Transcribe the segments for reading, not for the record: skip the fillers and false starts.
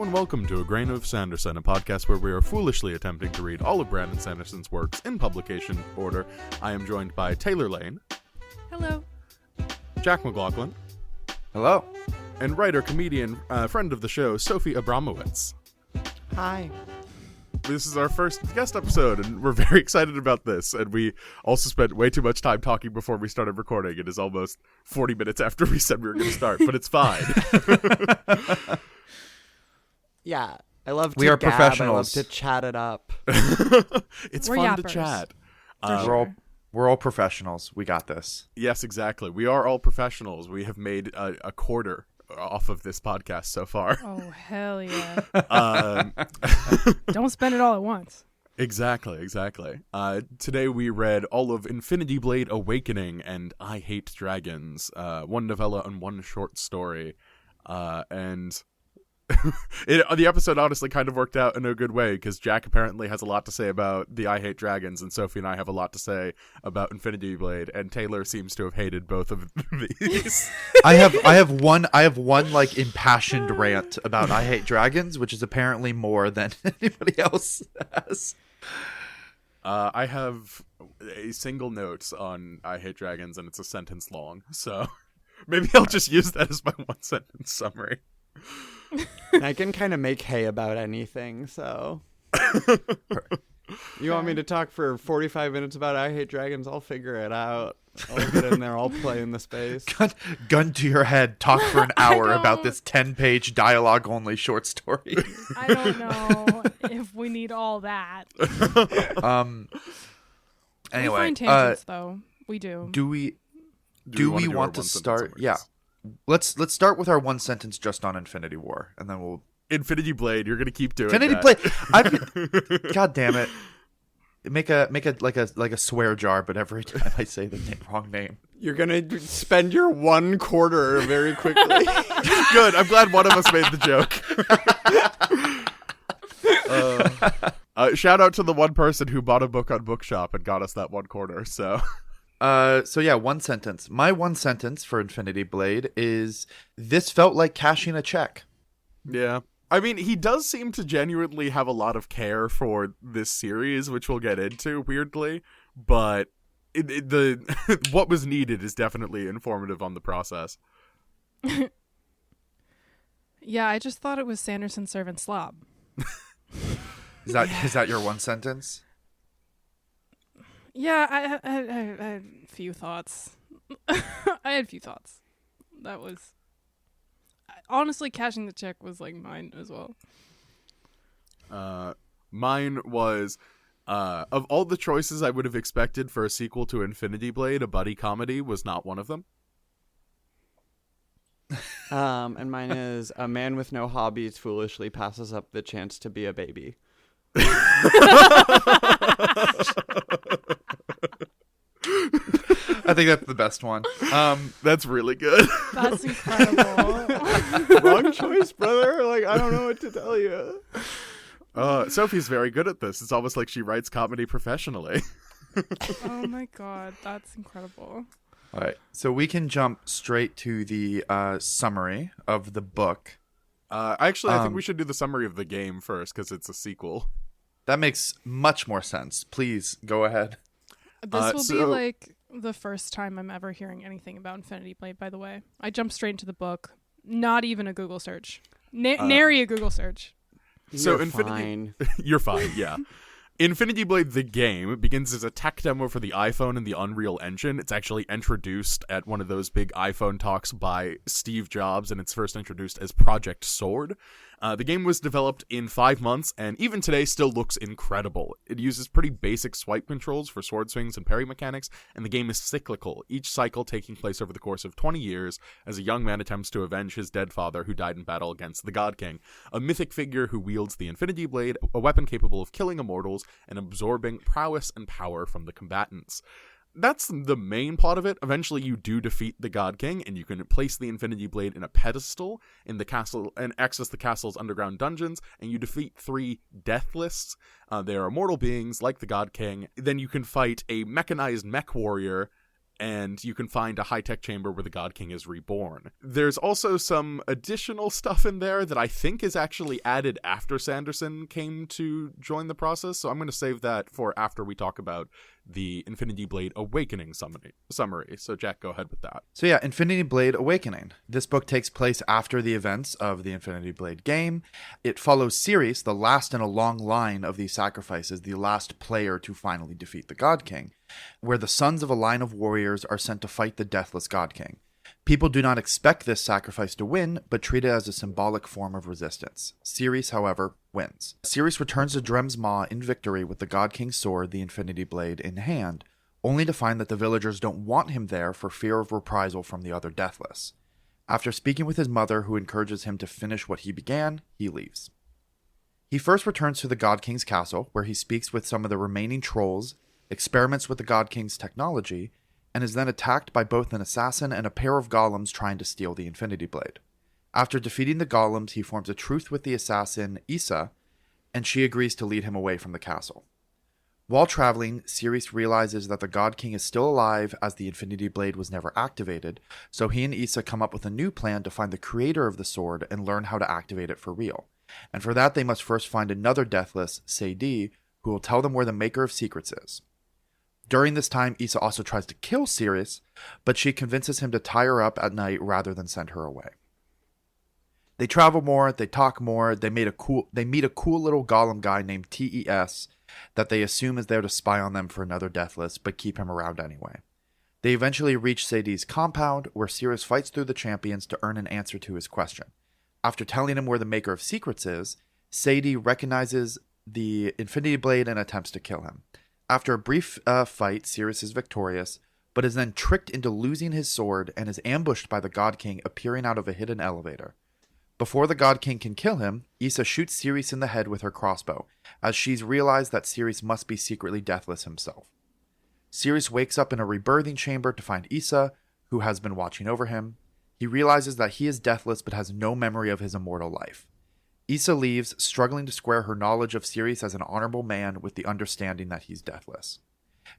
Hello and welcome to A Grain of Sanderson, a podcast where we are foolishly attempting to read all of Brandon Sanderson's works in publication order. I am joined by Taylor Lane. Hello. Jack McLaughlan. Hello. And writer, comedian, friend of the show, Sophie Abromowitz. Hi. This is our first guest episode, and we're very excited about this. And we also spent way too much time talking before we started recording. It is almost 40 minutes after we said we were going to start, but it's fine. Yeah, I love to We are gab, professionals. I love to chat it up. It's We're fun to yappers. chat. We're all professionals. We got this. Yes, exactly. We are all professionals. We have made a quarter off of this podcast so far. Oh, hell yeah. Um, Don't spend it all at once. Exactly. Today we read all of Infinity Blade Awakening and I Hate Dragons, one novella and one short story. And the episode honestly kind of worked out in a good way because Jack apparently has a lot to say about the I Hate Dragons, and Sophie and I have a lot to say about Infinity Blade, and Taylor seems to have hated both of these. I have one like impassioned rant about I Hate Dragons, which is apparently more than anybody else has. I have a single note on I Hate Dragons, and it's a sentence long, so maybe I'll just use that as my one sentence summary. And I can kind of make hay about anything, so... You want me to talk for 45 minutes about I Hate Dragons? I'll figure it out. I'll get in there, I'll play in the space. Gun to your head, talk for an hour don't- about this 10-page dialogue-only short story. I don't know if we need all that. Anyway, we find tangents, though. We do. do we wanna do our want to one-sentence start? summaries? Yeah. Let's start with our one sentence just on Infinity War, and then we'll Infinity Blade, you're gonna keep doing Infinity that. Blade. God damn it! Make a like a swear jar, but every time I say the wrong name. You're gonna spend your one quarter very quickly. Good. I'm glad one of us made the joke. Shout out to the one person who bought a book on Bookshop and got us that one quarter. So Yeah, one sentence. My one sentence for Infinity Blade is this felt like cashing a check. yeah, I mean, he does seem to genuinely have a lot of care for this series, which we'll get into weirdly. But the what was needed is definitely informative on the process. Yeah, I just thought it was Sanderson serving slob. Is that your one sentence? Yeah, I had a few thoughts. I had a few thoughts. That was... Honestly, cashing the check was like mine as well. Mine was, of all the choices I would have expected for a sequel to Infinity Blade, a buddy comedy was not one of them. And mine is a man with no hobbies foolishly passes up the chance to be a baby. I think that's the best one. That's really good. That's incredible. Wrong choice, brother. Like, I don't know what to tell you. Sophie's very good at this. It's almost like she writes comedy professionally. Oh my god, that's incredible. All right, so we can jump straight to the summary of the book. Actually, I think we should do the summary of the game first because it's a sequel. That makes much more sense. Please go ahead. This will be so- like the first time I'm ever hearing anything about Infinity Blade, by the way. I jumped straight into the book. Not even a Google search. Nary a Google search. So You're Infinity- fine. You're fine, yeah. Infinity Blade, the game, begins as a tech demo for the iPhone and the Unreal Engine. It's actually introduced at one of those big iPhone talks by Steve Jobs, and it's first introduced as Project Sword. The game was developed in 5 months, and even today still looks incredible. It uses pretty basic swipe controls for sword swings and parry mechanics, and the game is cyclical, each cycle taking place over the course of 20 years as a young man attempts to avenge his dead father who died in battle against the God King, a mythic figure who wields the Infinity Blade, a weapon capable of killing immortals and absorbing prowess and power from the combatants. That's the main plot of it. Eventually you do defeat the God King, and you can place the Infinity Blade in a pedestal in the castle and access the castle's underground dungeons, and you defeat 3 Deathless. They are immortal beings like the God King. Then you can fight a mechanized mech warrior and you can find a high-tech chamber where the God King is reborn. There's also some additional stuff in there that I think is actually added after Sanderson came to join the process, so I'm going to save that for after we talk about the Infinity Blade Awakening summary. So Jack, go ahead with that. So yeah, Infinity Blade Awakening. This book takes place after the events of the Infinity Blade game. It follows Sirius, the last in a long line of these sacrifices, the last player to finally defeat the God King, where the sons of a line of warriors are sent to fight the deathless God King. People do not expect this sacrifice to win, but treat it as a symbolic form of resistance. Sirius, however, wins. Sirius returns to Drem's Maw in victory with the God King's sword, the Infinity Blade, in hand, only to find that the villagers don't want him there for fear of reprisal from the other Deathless. After speaking with his mother, who encourages him to finish what he began, he leaves. He first returns to the God King's castle, where he speaks with some of the remaining trolls, experiments with the God King's technology, and is then attacked by both an assassin and a pair of golems trying to steal the Infinity Blade. After defeating the golems, he forms a truce with the assassin, Issa, and she agrees to lead him away from the castle. While traveling, Sirius realizes that the God King is still alive as the Infinity Blade was never activated, so he and Issa come up with a new plan to find the creator of the sword and learn how to activate it for real. And for that, they must first find another Deathless, Sadie, who will tell them where the Maker of Secrets is. During this time, Issa also tries to kill Sirius, but she convinces him to tie her up at night rather than send her away. They travel more, they talk more, they meet a cool little golem guy named TES that they assume is there to spy on them for another Deathless, but keep him around anyway. They eventually reach Sadie's compound, where Sirius fights through the champions to earn an answer to his question. After telling him where the Maker of Secrets is, Sadie recognizes the Infinity Blade and attempts to kill him. After a brief fight, Sirius is victorious, but is then tricked into losing his sword and is ambushed by the God King appearing out of a hidden elevator. Before the God King can kill him, Issa shoots Sirius in the head with her crossbow, as she's realized that Sirius must be secretly deathless himself. Sirius wakes up in a rebirthing chamber to find Issa, who has been watching over him. He realizes that he is deathless but has no memory of his immortal life. Issa leaves, struggling to square her knowledge of Sirius as an honorable man with the understanding that he's deathless.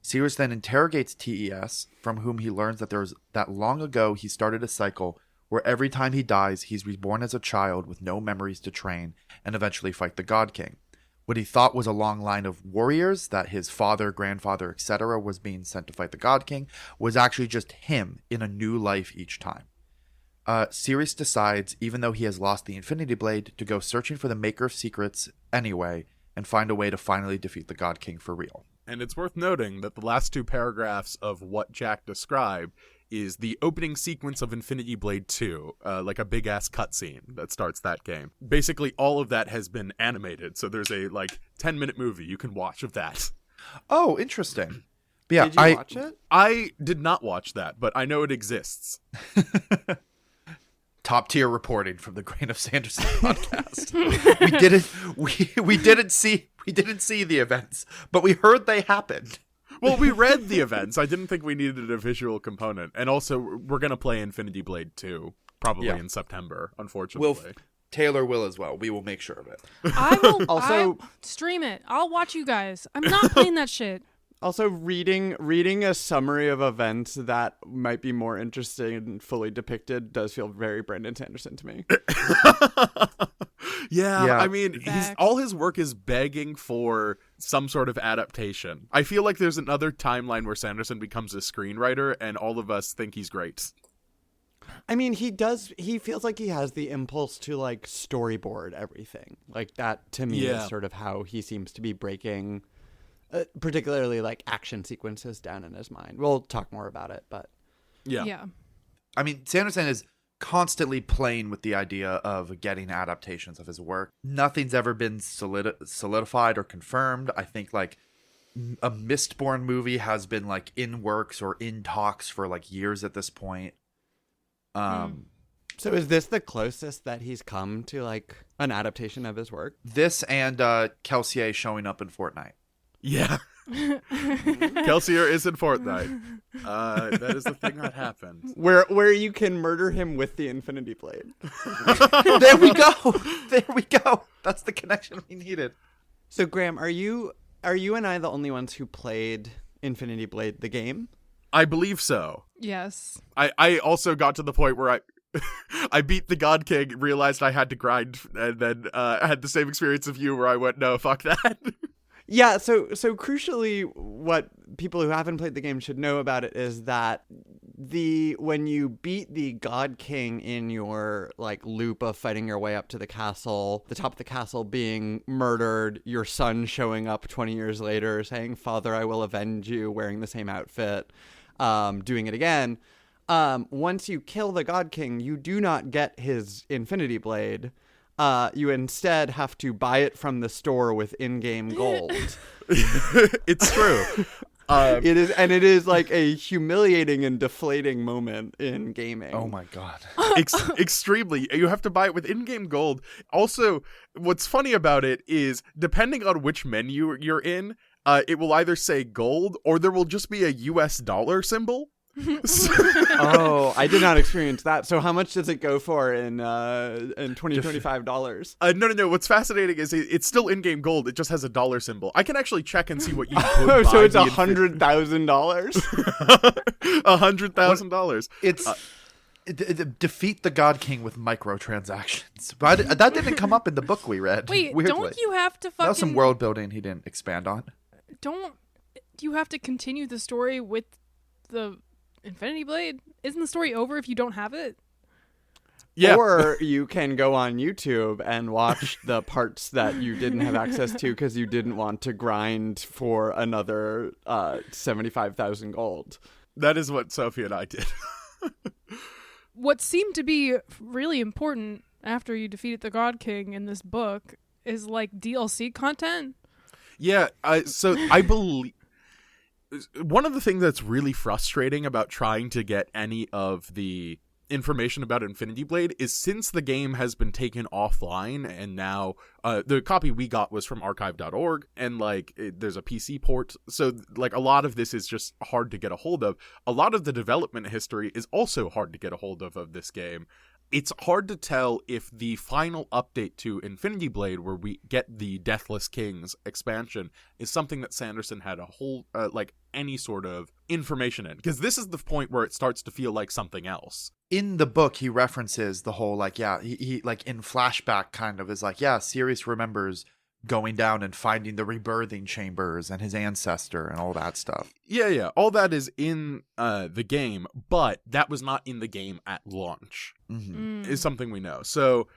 Sirius then interrogates TES, from whom he learns that long ago he started a cycle where every time he dies, he's reborn as a child with no memories to train and eventually fight the God King. What he thought was a long line of warriors, that his father, grandfather, etc. was being sent to fight the God King, was actually just him in a new life each time. Sirius decides, even though he has lost the Infinity Blade, to go searching for the Maker of Secrets anyway and find a way to finally defeat the God King for real. And it's worth noting that the last two paragraphs of what Jack described is the opening sequence of Infinity Blade 2, like a big-ass cutscene that starts that game. Basically, all of that has been animated, so there's a, 10-minute movie you can watch of that. Oh, interesting. But yeah, Did you watch it? I did not watch that, but I know it exists. Top tier reporting from the Grain of Sanderson podcast. we didn't see the events, but we heard they happened. Well, we read the events. I didn't think we needed a visual component. And also, we're going to play Infinity Blade 2, probably in September, unfortunately. Taylor will as well. We will make sure of it. I will Also- stream it. I'll watch you guys. I'm not playing that shit. Also, reading a summary of events that might be more interesting and fully depicted does feel very Brandon Sanderson to me. Yeah, I mean, Facts. all his work is begging for some sort of adaptation. I feel like there's another timeline where Sanderson becomes a screenwriter, and all of us think he's great. I mean, he feels like he has the impulse to, storyboard everything. Like, that, to me, is sort of how he seems to be breaking... particularly action sequences down in his mind. We'll talk more about it, but Yeah. I mean, Sanderson is constantly playing with the idea of getting adaptations of his work. Nothing's ever been solidified or confirmed. I think a Mistborn movie has been in works or in talks for years at this point. So is this the closest that he's come to an adaptation of his work? This and Kelsier showing up in Fortnite. Yeah. Kelsier is in Fortnite. That is the thing that happened. Where you can murder him with the Infinity Blade. There we go. That's the connection we needed. So Graham, are you and I the only ones who played Infinity Blade the game? I believe so. Yes. I also got to the point where I beat the God King, realized I had to grind, and then I had the same experience of you where I went, no, fuck that. Yeah, so crucially, what people who haven't played the game should know about it is that when you beat the God King in your like loop of fighting your way up to the castle, the top of the castle being murdered, your son showing up 20 years later saying, "Father, I will avenge you," wearing the same outfit, doing it again. Once you kill the God King, you do not get his Infinity Blade. You instead have to buy it from the store with in-game gold. It's true. It is like a humiliating and deflating moment in gaming. Oh my god. Extremely. You have to buy it with in-game gold. Also, what's funny about it is, depending on which menu you're in, it will either say gold or there will just be a US dollar symbol. Oh, I did not experience that. So how much does it go for in $25? No. What's fascinating is it's still in-game gold. It just has a dollar symbol. I can actually check and see what you could buy. So it's $100,000. $100,000. It's defeat the God King with microtransactions. But that didn't come up in the book we read. Wait, weirdly. don't you have to fucking... That was some world building he didn't expand on. Don't you have to continue the story with the Infinity Blade? Isn't the story over if you don't have it? Yeah. Or you can go on YouTube and watch the parts that you didn't have access to because you didn't want to grind for another 75,000 gold. That is what Sophie and I did. What seemed to be really important after you defeated the God King in this book is like DLC content. Yeah, so I believe one of the things that's really frustrating about trying to get any of the information about Infinity Blade is, since the game has been taken offline and now the copy we got was from archive.org, and like there's a PC port, so like a lot of this is just hard to get a hold of. A lot of the development history is also hard to get a hold of this game. It's hard to tell if the final update to Infinity Blade, where we get the Deathless Kings expansion, is something that Sanderson had a whole, like, any sort of information in. Because this is the point where it starts to feel like something else. In the book, he references the whole, like, yeah, he like, in flashback kind of is like, yeah, Sirius remembers going down and finding the rebirthing chambers and his ancestor and all that stuff. Yeah. All that is in the game, but that was not in the game at launch, is something we know. So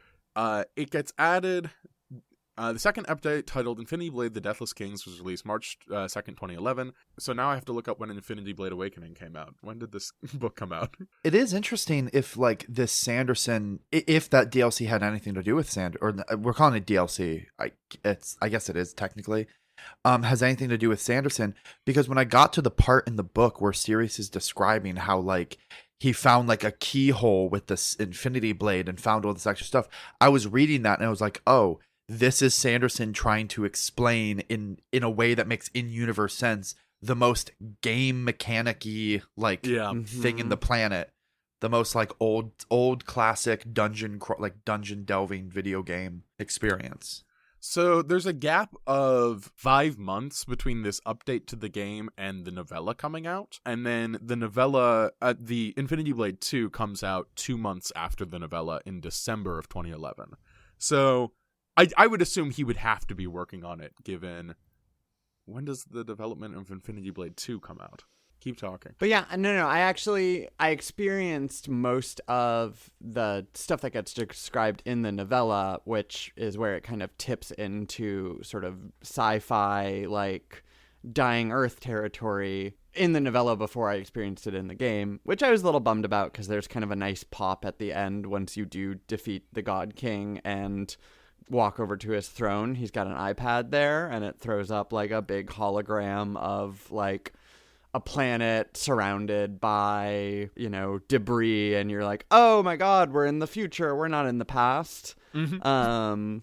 it gets added. The second update, titled Infinity Blade The Deathless Kings, was released March 2nd, 2011. So now I have to look up when Infinity Blade Awakening came out. When did this book come out? It is interesting if, like, this Sanderson, if that DLC had anything to do with we're calling it DLC. I guess it is technically. Has anything to do with Sanderson, because when I got to the part in the book where Sirius is describing how, like, he found like a keyhole with this Infinity Blade and found all this extra stuff, I was reading that and I was like, oh, this is Sanderson trying to explain in a way that makes in-universe sense the most game mechanic-y thing in the planet, the most like old classic dungeon delving video game experience. So there's a gap of 5 months between this update to the game and the novella coming out, and then the novella, the Infinity Blade 2, comes out 2 months after the novella in December of 2011. So I would assume he would have to be working on it, given... When does the development of Infinity Blade 2 come out? Keep talking. But yeah, no. I experienced most of the stuff that gets described in the novella, which is where it kind of tips into sort of sci-fi, like, dying Earth territory in the novella before I experienced it in the game, which I was a little bummed about because there's kind of a nice pop at the end once you do defeat the God King and walk over to his throne. He's got an iPad there, and it throws up like a big hologram of like a planet surrounded by, debris, and you're like, oh my god, we're in the future, we're not in the past. But I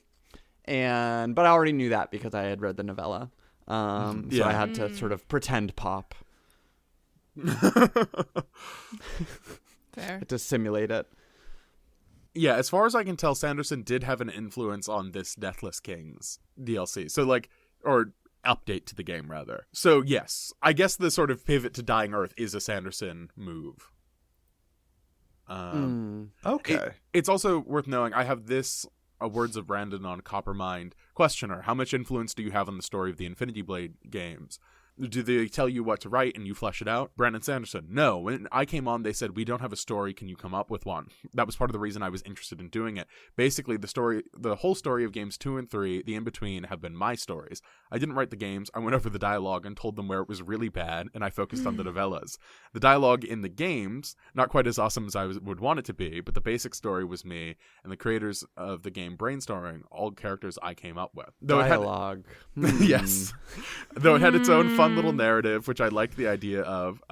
already knew that because I had read the novella, so I had to sort of pretend pop. Fair. To simulate it. Yeah, as far as I can tell, Sanderson did have an influence on this Deathless Kings DLC. So, like, or update to the game, rather. So, yes, I guess the sort of pivot to Dying Earth is a Sanderson move. Okay. It's also worth knowing, I have this Words of Brandon on Coppermind. Questioner, how much influence do you have on the story of the Infinity Blade games? Do they tell you what to write and you flesh it out? Brandon Sanderson, no. When I came on, they said, we don't have a story. Can you come up with one? That was part of the reason I was interested in doing it. Basically, the whole story of games 2 and 3, the in-between, have been my stories. I didn't write the games. I went over the dialogue and told them where it was really bad, and I focused on the novellas. The dialogue in the games, not quite as awesome as I would want it to be, but the basic story was me, and the creators of the game brainstorming all characters I came up with. Dialogue. Yes. Though it had its own fun little narrative, which I liked the idea of.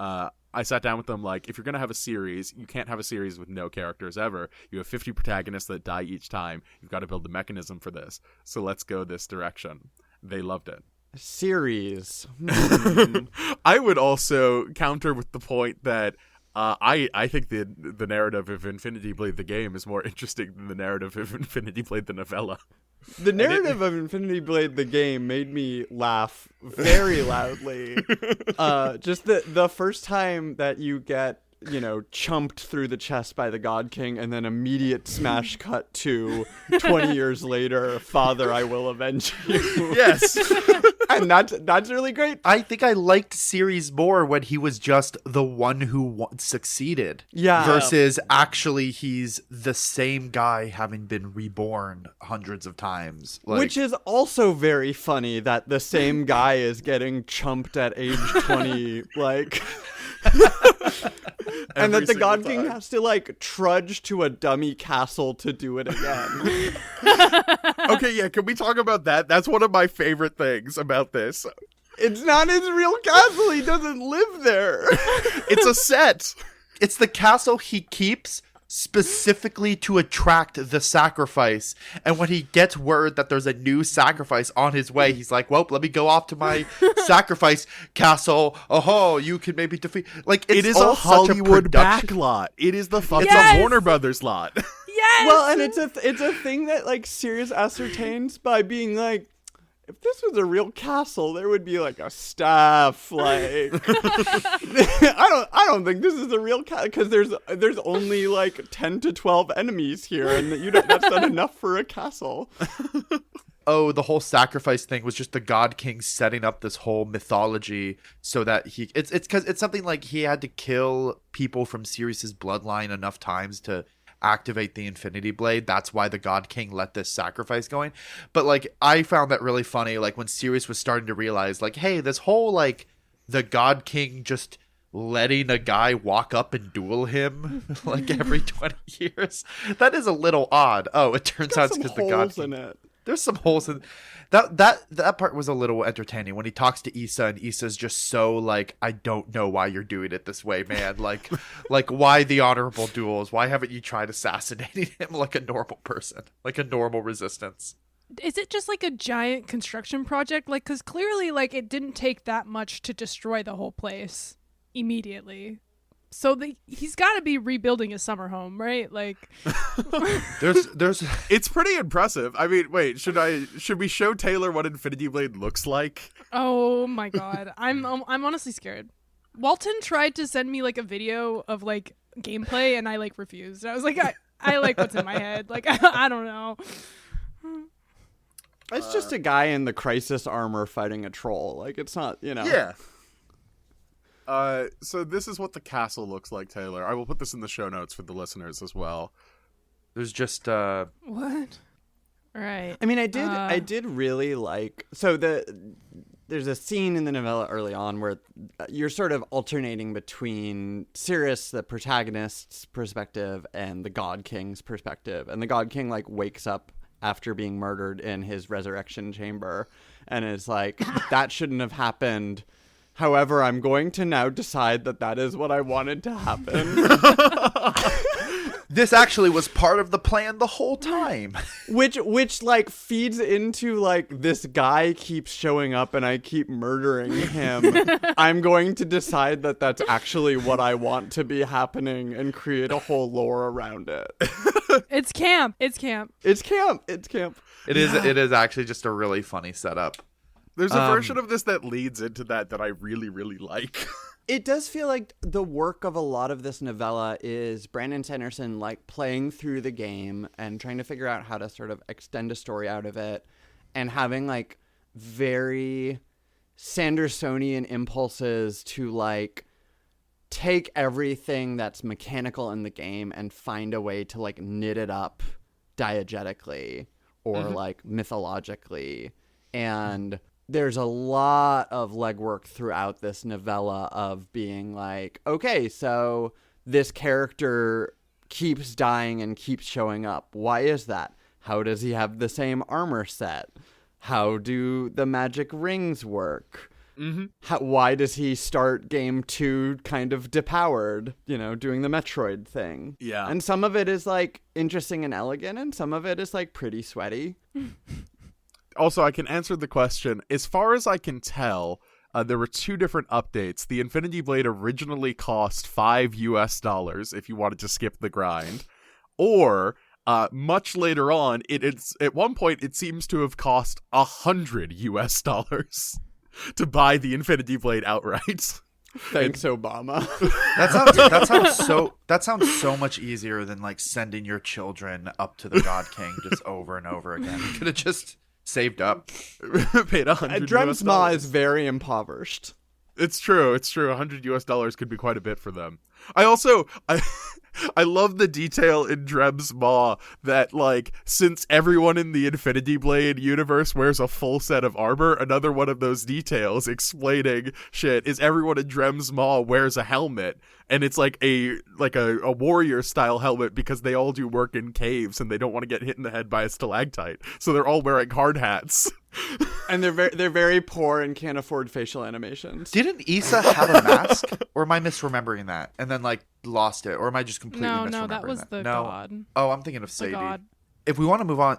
I sat down with them like, if you're going to have a series, you can't have a series with no characters ever. You have 50 protagonists that die each time. You've got to build the mechanism for this. So let's go this direction. They loved it. Series. I would also counter with the point that I think the narrative of Infinity Blade the game is more interesting than the narrative of Infinity Blade the novella. The narrative of Infinity Blade the game made me laugh very loudly. Just the first time that you get, chumped through the chest by the God King, and then immediate smash cut to 20 years later, Father, I will avenge you. Yes. And that's really great. I think I liked series more when he was just the one who succeeded. Yeah. Versus actually he's the same guy having been reborn hundreds of times. Which is also very funny that the same guy is getting chumped at age 20, and that the God King has to trudge to a dummy castle to do it again. Okay, yeah, can we talk about that? That's one of my favorite things about this. It's not his real castle. He doesn't live there. It's a set. It's the castle he keeps specifically to attract the sacrifice. And when he gets word that there's a new sacrifice on his way, he's like, well, let me go off to my sacrifice castle. Oh, you can maybe defeat. It is a Hollywood backlot. It is the fucking Warner Brothers lot. Yes. Well, and it's a thing that Sirius ascertains by being like, if this was a real castle, there would be a staff. I don't think this is a real castle because there's only 10 to 12 enemies here, and that's not enough for a castle. Oh, the whole sacrifice thing was just the God King setting up this whole mythology so that it's because it's something like he had to kill people from Sirius's bloodline enough times to activate the Infinity Blade. That's why the God King let this sacrifice going. But I found that really funny, when Sirius was starting to realize hey, this whole the God King just letting a guy walk up and duel him every 20 years, that is a little odd. Oh, it turns out it's because the God King, in it. There's some holes in that part was a little entertaining when he talks to Issa, and Issa's just so I don't know why you're doing it this way, man. Why the honorable duels? Why haven't you tried assassinating him like a normal person, like a normal resistance? Is it just a giant construction project? Because clearly it didn't take that much to destroy the whole place immediately. So he's got to be rebuilding his summer home, right? There's It's pretty impressive. I mean, wait, should we show Taylor what Infinity Blade looks like? Oh my god, I'm honestly scared. Walton tried to send me a video of gameplay, and I refused. I was I like what's in my head. I don't know. It's just a guy in the Crisis armor fighting a troll. It's not, Yeah. So this is what the castle looks like, Taylor. I will put this in the show notes for the listeners as well. There's just what? Right. I mean, I did really so there's a scene in the novella early on where you're sort of alternating between Sirius, the protagonist's perspective, and the God King's perspective. And the God King wakes up after being murdered in his resurrection chamber and is that shouldn't have happened. However, I'm going to now decide that is what I wanted to happen. This actually was part of the plan the whole time. Which feeds into this guy keeps showing up and I keep murdering him. I'm going to decide that's actually what I want to be happening and create a whole lore around it. It's camp. It is actually just a really funny setup. There's a version of this that leads into that I really, really like. It does feel like the work of a lot of this novella is Brandon Sanderson like playing through the game and trying to figure out how to sort of extend a story out of it, and having like very Sandersonian impulses to like take everything that's mechanical in the game and find a way to like knit it up diegetically or like mythologically. And there's a lot of legwork throughout this novella of being like, okay, so this character keeps dying and keeps showing up. Why is that? How does he have the same armor set? How do the magic rings work? Why does he start game 2 kind of depowered, doing the Metroid thing? Yeah. And some of it is like interesting and elegant, and some of it is like pretty sweaty. Also, I can answer the question. As far as I can tell, there were 2 different updates. The Infinity Blade originally cost $5 if you wanted to skip the grind. Or, much later on, it's at one point, it seems to have cost $100 to buy the Infinity Blade outright. Thanks, Obama. That sounds so much easier than like sending your children up to the God King just over and over again. You could have just saved up. Paid $100. Drem's Ma is very impoverished. It's true. $100 could be quite a bit for them. I love the detail in Drem's Maw that, like, since everyone in the Infinity Blade universe wears a full set of armor, another one of those details explaining shit is everyone in Drem's Maw wears a helmet, and it's like a warrior style helmet because they all do work in caves and they don't want to get hit in the head by a stalactite, so they're all wearing hard hats. And they're very poor and can't afford facial animations. Didn't Issa have a mask? Or am I misremembering that? And then like lost it? Or am I just completely misremembering that? No, that was the god. Oh, I'm thinking of The Sadie. god. If we want to move on,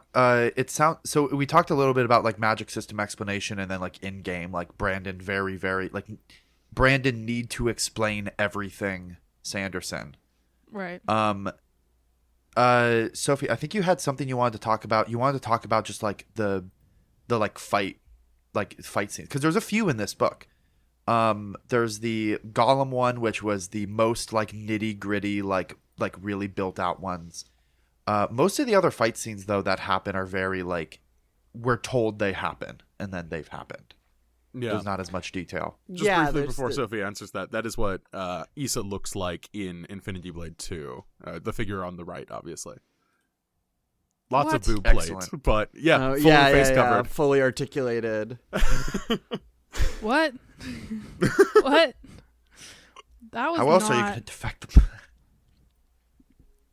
so we talked a little bit about like magic system explanation, and then like in game, like Brandon Brandon need to explain everything Sanderson. Right. Sophie, I think you had something you wanted to talk about. You wanted to talk about just like the like fight scenes, because there's a few in this book. There's the Golem one, which was the most like nitty gritty, like really built out ones. Most of the other fight scenes though that happen are very like we're told they happen and then they've happened. Yeah. There's not as much detail. Just briefly before Sophie answers that is what Issa looks like in Infinity Blade 2. The figure on the right, obviously. Lots of boob plates, but yeah, fully face covered. Fully articulated. What? What? That was How else not... are you going to defect them?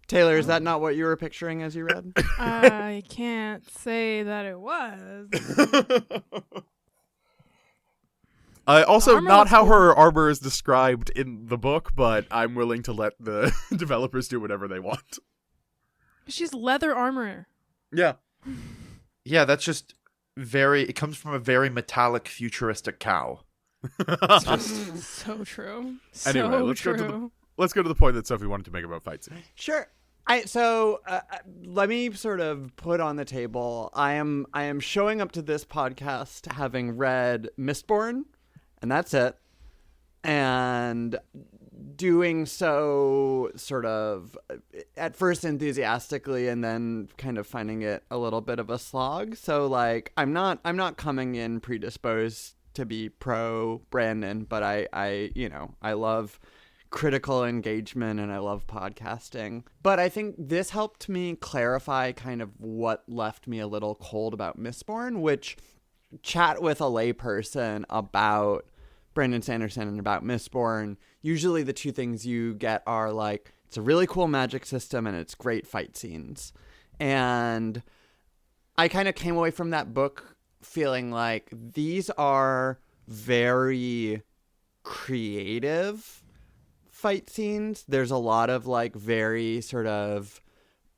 Taylor, is that not what you were picturing as you read? I can't say that it was. Also, not how her armor is described in the book, but I'm willing to let the developers do whatever they want. She's leather armor. Yeah. Yeah, that's just it comes from a very metallic, futuristic cow. So true. Anyway, let's go to the point that Sophie wanted to make about fight scenes. Sure. Let me sort of put on the table. I am showing up to this podcast having read Mistborn, and that's it. And doing so sort of at first enthusiastically and then kind of finding it a little bit of a slog. So like I'm not coming in predisposed to be pro Brandon, but I love critical engagement and I love podcasting. But I think this helped me clarify kind of what left me a little cold about Mistborn, which chat with a layperson about Brandon Sanderson and about Mistborn, usually the two things you get are like, it's a really cool magic system and it's great fight scenes. And I kind of came away from that book feeling like these are very creative fight scenes. There's a lot of like very sort of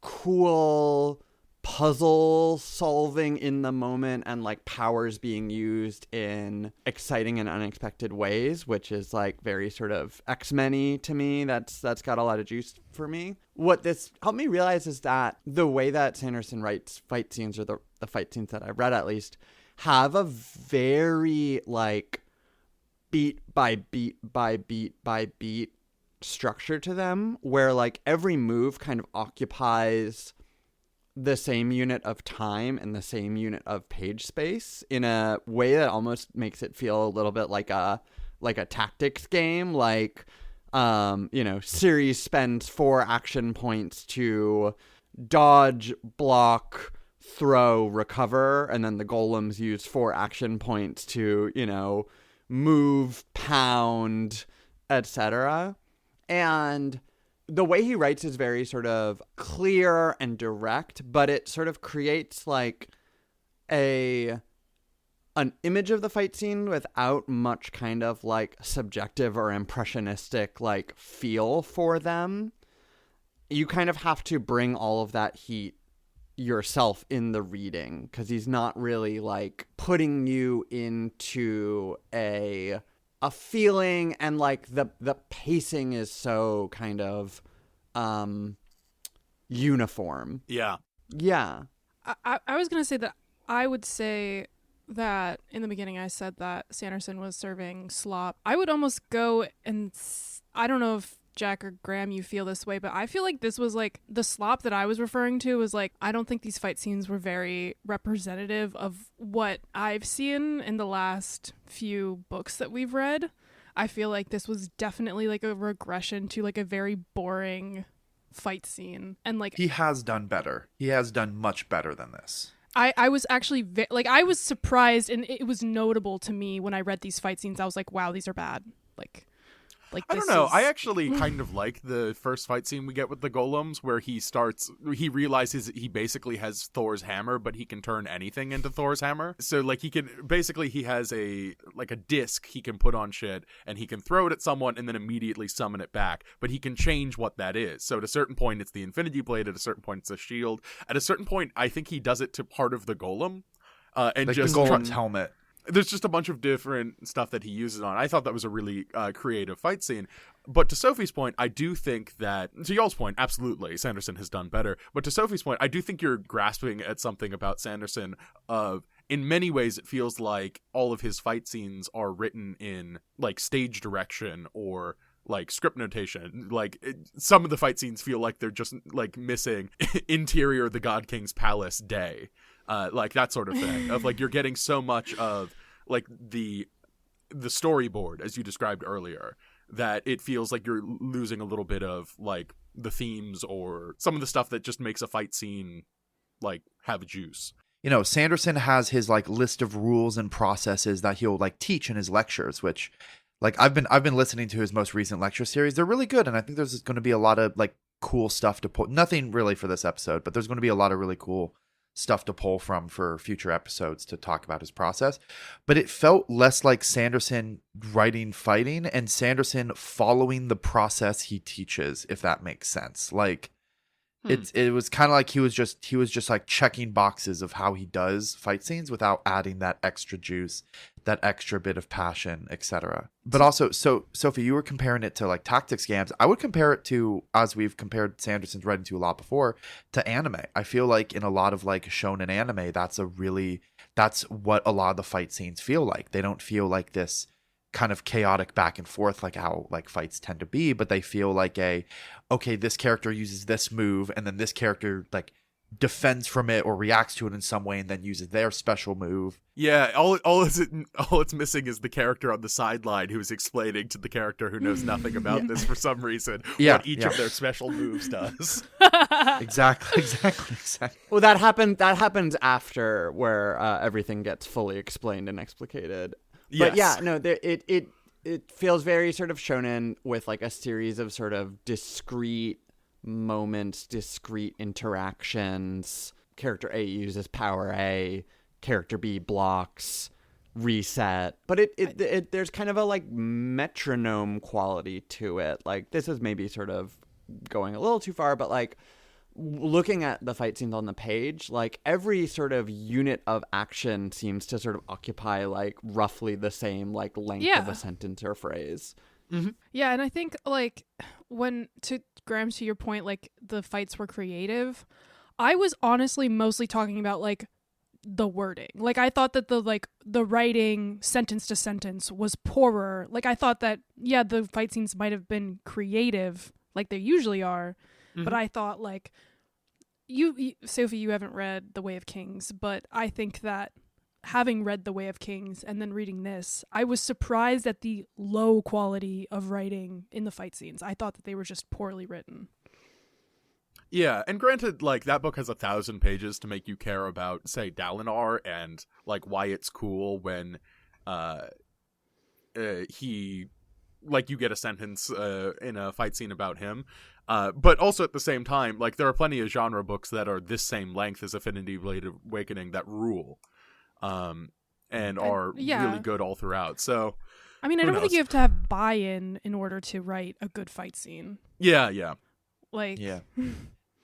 cool puzzle solving in the moment and like powers being used in exciting and unexpected ways, which is like very sort of X-Men-y to me. That's got a lot of juice for me. What this helped me realize is that the way that Sanderson writes fight scenes, or the fight scenes that I've read at least, have a very like beat by beat by beat by beat structure to them, where like every move kind of occupies the same unit of time and the same unit of page space in a way that almost makes it feel a little bit like a tactics game. Like, Ceres spends 4 action points to dodge, block, throw, recover, and then the golems use 4 action points to, move, pound, etc. And the way he writes is very sort of clear and direct, but it sort of creates like an image of the fight scene without much kind of like subjective or impressionistic like feel for them. You kind of have to bring all of that heat yourself in the reading, because he's not really like putting you into a feeling, and like the pacing is so kind of uniform. Yeah. I was gonna say that I would say that in the beginning I said that Sanderson was serving slop. I would almost go and I don't know if Jack or Graham you feel this way, but I feel like this was like the slop that I was referring to was like, I don't think these fight scenes were very representative of what I've seen in the last few books that we've read. I feel like this was definitely like a regression to like a very boring fight scene. And like he has done better. He has done much better than this. I was actually I was surprised, and it was notable to me when I read these fight scenes. I was like, wow, these are bad. Like I don't know. I actually kind of like the first fight scene we get with the golems, where he realizes he basically has Thor's hammer, but he can turn anything into Thor's hammer. So like he has a disc he can put on shit, and he can throw it at someone and then immediately summon it back. But he can change what that is. So at a certain point it's the Infinity Blade, at a certain point it's a shield. At a certain point I think he does it to part of the golem. And like just the golem's helmet. There's just a bunch of different stuff that he uses on. I thought that was a really creative fight scene. But to Sophie's point, I do think that, to y'all's point, absolutely, Sanderson has done better. But to Sophie's point, I do think you're grasping at something about Sanderson of, in many ways, it feels like all of his fight scenes are written in, like, stage direction or, like, script notation. Like, some of the fight scenes feel like they're just, like, missing interior the God King's palace day. Like that sort of thing of like you're getting so much of like the storyboard as you described earlier that it feels like you're losing a little bit of like the themes or some of the stuff that just makes a fight scene like have juice. Sanderson has his like list of rules and processes that he'll like teach in his lectures, which like I've been listening to his most recent lecture series. They're really good, and I think there's going to be a lot of like cool stuff to put. Nothing really for this episode, but there's going to be a lot of really cool stuff to pull from for future episodes to talk about his process. But it felt less like Sanderson writing fighting and Sanderson following the process he teaches, if that makes sense. Like it was kind of like he was just like checking boxes of how he does fight scenes without adding that extra juice, that extra bit of passion, etc. But also, so Sophie, you were comparing it to like tactics games. I would compare it to, as we've compared Sanderson's writing to a lot before, to anime. I feel like in a lot of like shonen anime, that's what a lot of the fight scenes feel like. They don't feel like this kind of chaotic back and forth like how like fights tend to be, but they feel like okay, this character uses this move and then this character like defends from it or reacts to it in some way and then uses their special move. Yeah, all it's missing is the character on the sideline who's explaining to the character who knows nothing about this for some reason what each of their special moves does. Exactly. Well, that happens after where everything gets fully explained and explicated. But yeah, no, it feels very sort of shonen with like a series of sort of discrete moments, discrete interactions. Character A uses power A, character B blocks, reset. But it there's kind of a like metronome quality to it. Like this is maybe sort of going a little too far, but like looking at the fight scenes on the page, like every sort of unit of action seems to sort of occupy like roughly the same like length of a sentence or phrase. Mm-hmm. Yeah, and I think like when to Graham, to your point, like the fights were creative. I was honestly mostly talking about like the wording. Like, I thought that the writing sentence to sentence was poorer. Like, I thought that, yeah, the fight scenes might have been creative like they usually are, but I thought, like, you Sophie, you haven't read The Way of Kings, but I think that having read The Way of Kings and then reading this, I was surprised at the low quality of writing in the fight scenes. I thought that they were just poorly written. Yeah, and granted, like, that book has 1,000 pages to make you care about, say, Dalinar and, like, why it's cool when he, like, you get a sentence in a fight scene about him. But also at the same time, like, there are plenty of genre books that are this same length as Infinity Blade Awakening that rule and are really good all throughout. So, I mean, I don't think you have to have buy-in in order to write a good fight scene. Yeah. Like... Yeah.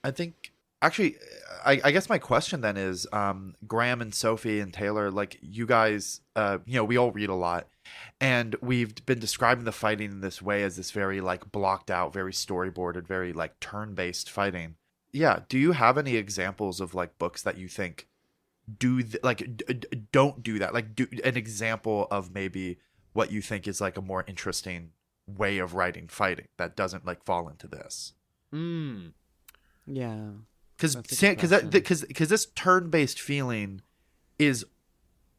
I think, actually, I guess my question then is, Graham and Sophie and Taylor, like, you guys, we all read a lot, and we've been describing the fighting in this way as this very, like, blocked out, very storyboarded, very, like, turn-based fighting. Yeah, do you have any examples of, like, books that you think don't do that? Like, do an example of maybe what you think is, like, a more interesting way of writing fighting that doesn't, like, fall into this? Yeah, because this turn-based feeling is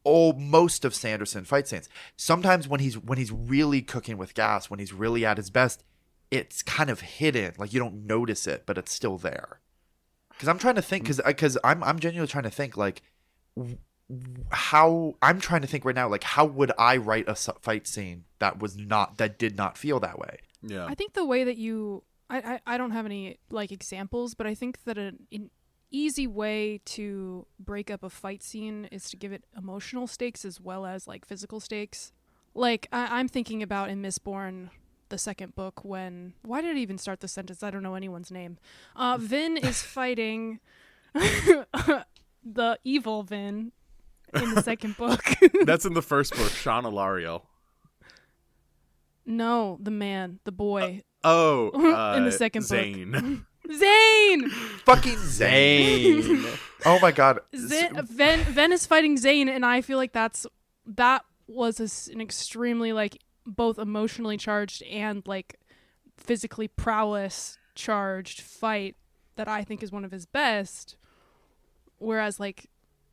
most of Sanderson fight scenes. Sometimes when he's really cooking with gas, when he's really at his best, it's kind of hidden, like you don't notice it, but it's still there. Because I'm trying to think, because I'm genuinely trying to think, like, how I'm trying to think right now, like, how would I write a fight scene that did not feel that way? Yeah, I think the way that you. I don't have any, like, examples, but I think that an easy way to break up a fight scene is to give it emotional stakes as well as, like, physical stakes. Like, I'm thinking about in Mistborn, the second book, when... Why did I even start the sentence? I don't know anyone's name. Vin is fighting the evil Vin in the second book. That's in the first book, Sean Alariel. No, the boy. In the second Zane. book. Zane! Fucking Zane. Oh my god. Ven is fighting Zane, and I feel like that was an extremely, like, both emotionally charged and, like, physically prowess charged fight that I think is one of his best. Whereas, like,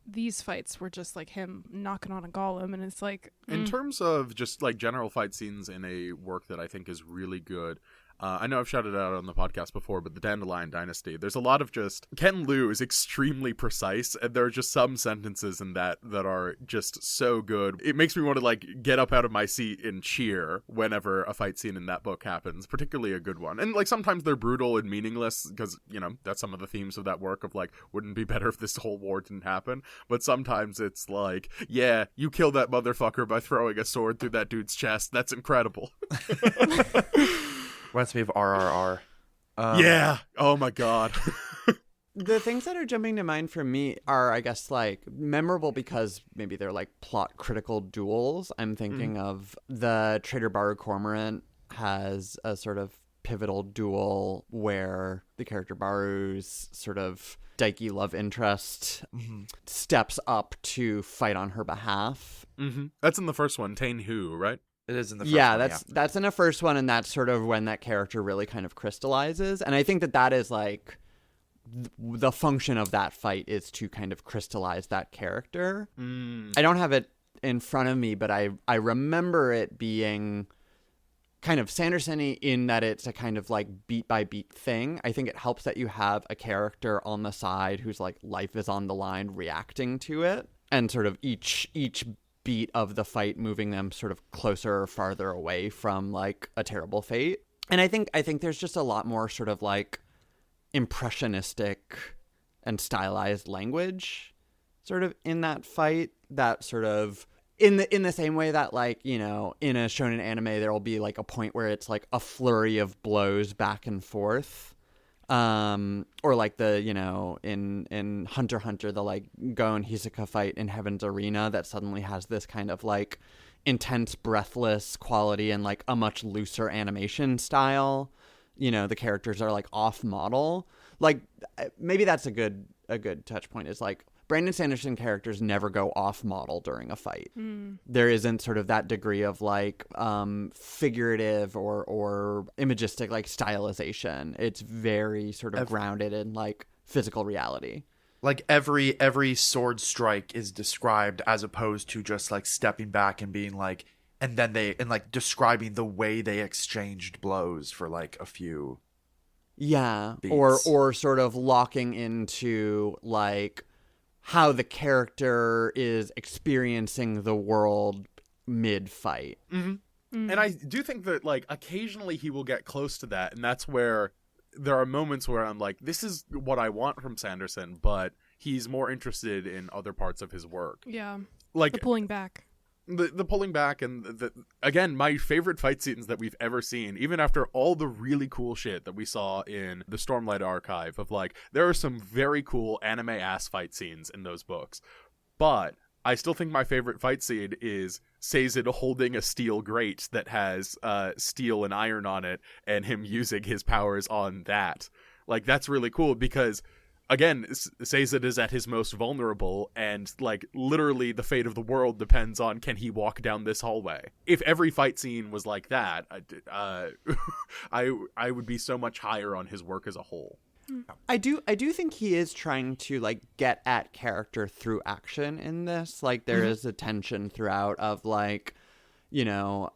these fights were just, like, him knocking on a golem, and it's like... In terms of just, like, general fight scenes in a work that I think is really good, I know I've shouted it out on the podcast before, but the Dandelion Dynasty, there's a lot of just... Ken Liu is extremely precise, and there are just some sentences in that are just so good. It makes me want to, like, get up out of my seat and cheer whenever a fight scene in that book happens, particularly a good one. And, like, sometimes they're brutal and meaningless, because, you know, that's some of the themes of that work of, like, wouldn't it be better if this whole war didn't happen? But sometimes it's like, yeah, you killed that motherfucker by throwing a sword through that dude's chest. That's incredible. Reminds me of RRR. Yeah. Oh my god. The things that are jumping to mind for me are, I guess, like, memorable because maybe they're, like, plot critical duels. I'm thinking of the Traitor Baru Cormorant has a sort of pivotal duel where the character Baru's sort of dykey love interest steps up to fight on her behalf. That's in the first one, Tain Hu, right? It is in the first one, that's in the first one, and that's sort of when that character really kind of crystallizes. And I think that is, like, the function of that fight is to kind of crystallize that character. I don't have it in front of me, but I remember it being kind of Sanderson-y in that it's a kind of, like, beat-by-beat thing. I think it helps that you have a character on the side whose, like, life is on the line reacting to it, and sort of each beat of the fight moving them sort of closer or farther away from, like, a terrible fate. And I think there's just a lot more sort of, like, impressionistic and stylized language sort of in that fight, that sort of in the same way that, like, you know, in a shonen anime there will be, like, a point where it's, like, a flurry of blows back and forth, or like the, you know, in Hunter x Hunter, the, like, Gon Hisoka fight in Heaven's Arena that suddenly has this kind of, like, intense breathless quality and, like, a much looser animation style. You know, the characters are, like, off model. Like, maybe that's a good touch point, is, like, Brandon Sanderson characters never go off model during a fight. There isn't sort of that degree of like figurative or imagistic like stylization. It's very sort of grounded in like physical reality. Like every sword strike is described as opposed to just like stepping back and being like, and like describing the way they exchanged blows for like a few. Yeah. Beats. Or sort of locking into like how the character is experiencing the world mid-fight. And I do think that like occasionally he will get close to that, and that's where there are moments where I'm like, this is what I want from Sanderson, but he's more interested in other parts of his work. Yeah. Like The pulling back. The pulling back, and again, my favorite fight scenes that we've ever seen, even after all the really cool shit that we saw in the Stormlight Archive, of like, there are some very cool anime-ass fight scenes in those books. But I still think my favorite fight scene is Sazed holding a steel grate that has steel and iron on it, and him using his powers on that. Like, that's really cool because, again, Sazed is at his most vulnerable, and like literally the fate of the world depends on can he walk down this hallway. If every fight scene was like that, I would be so much higher on his work as a whole. I do think he is trying to like get at character through action in this. Like there is a tension throughout of like, you know,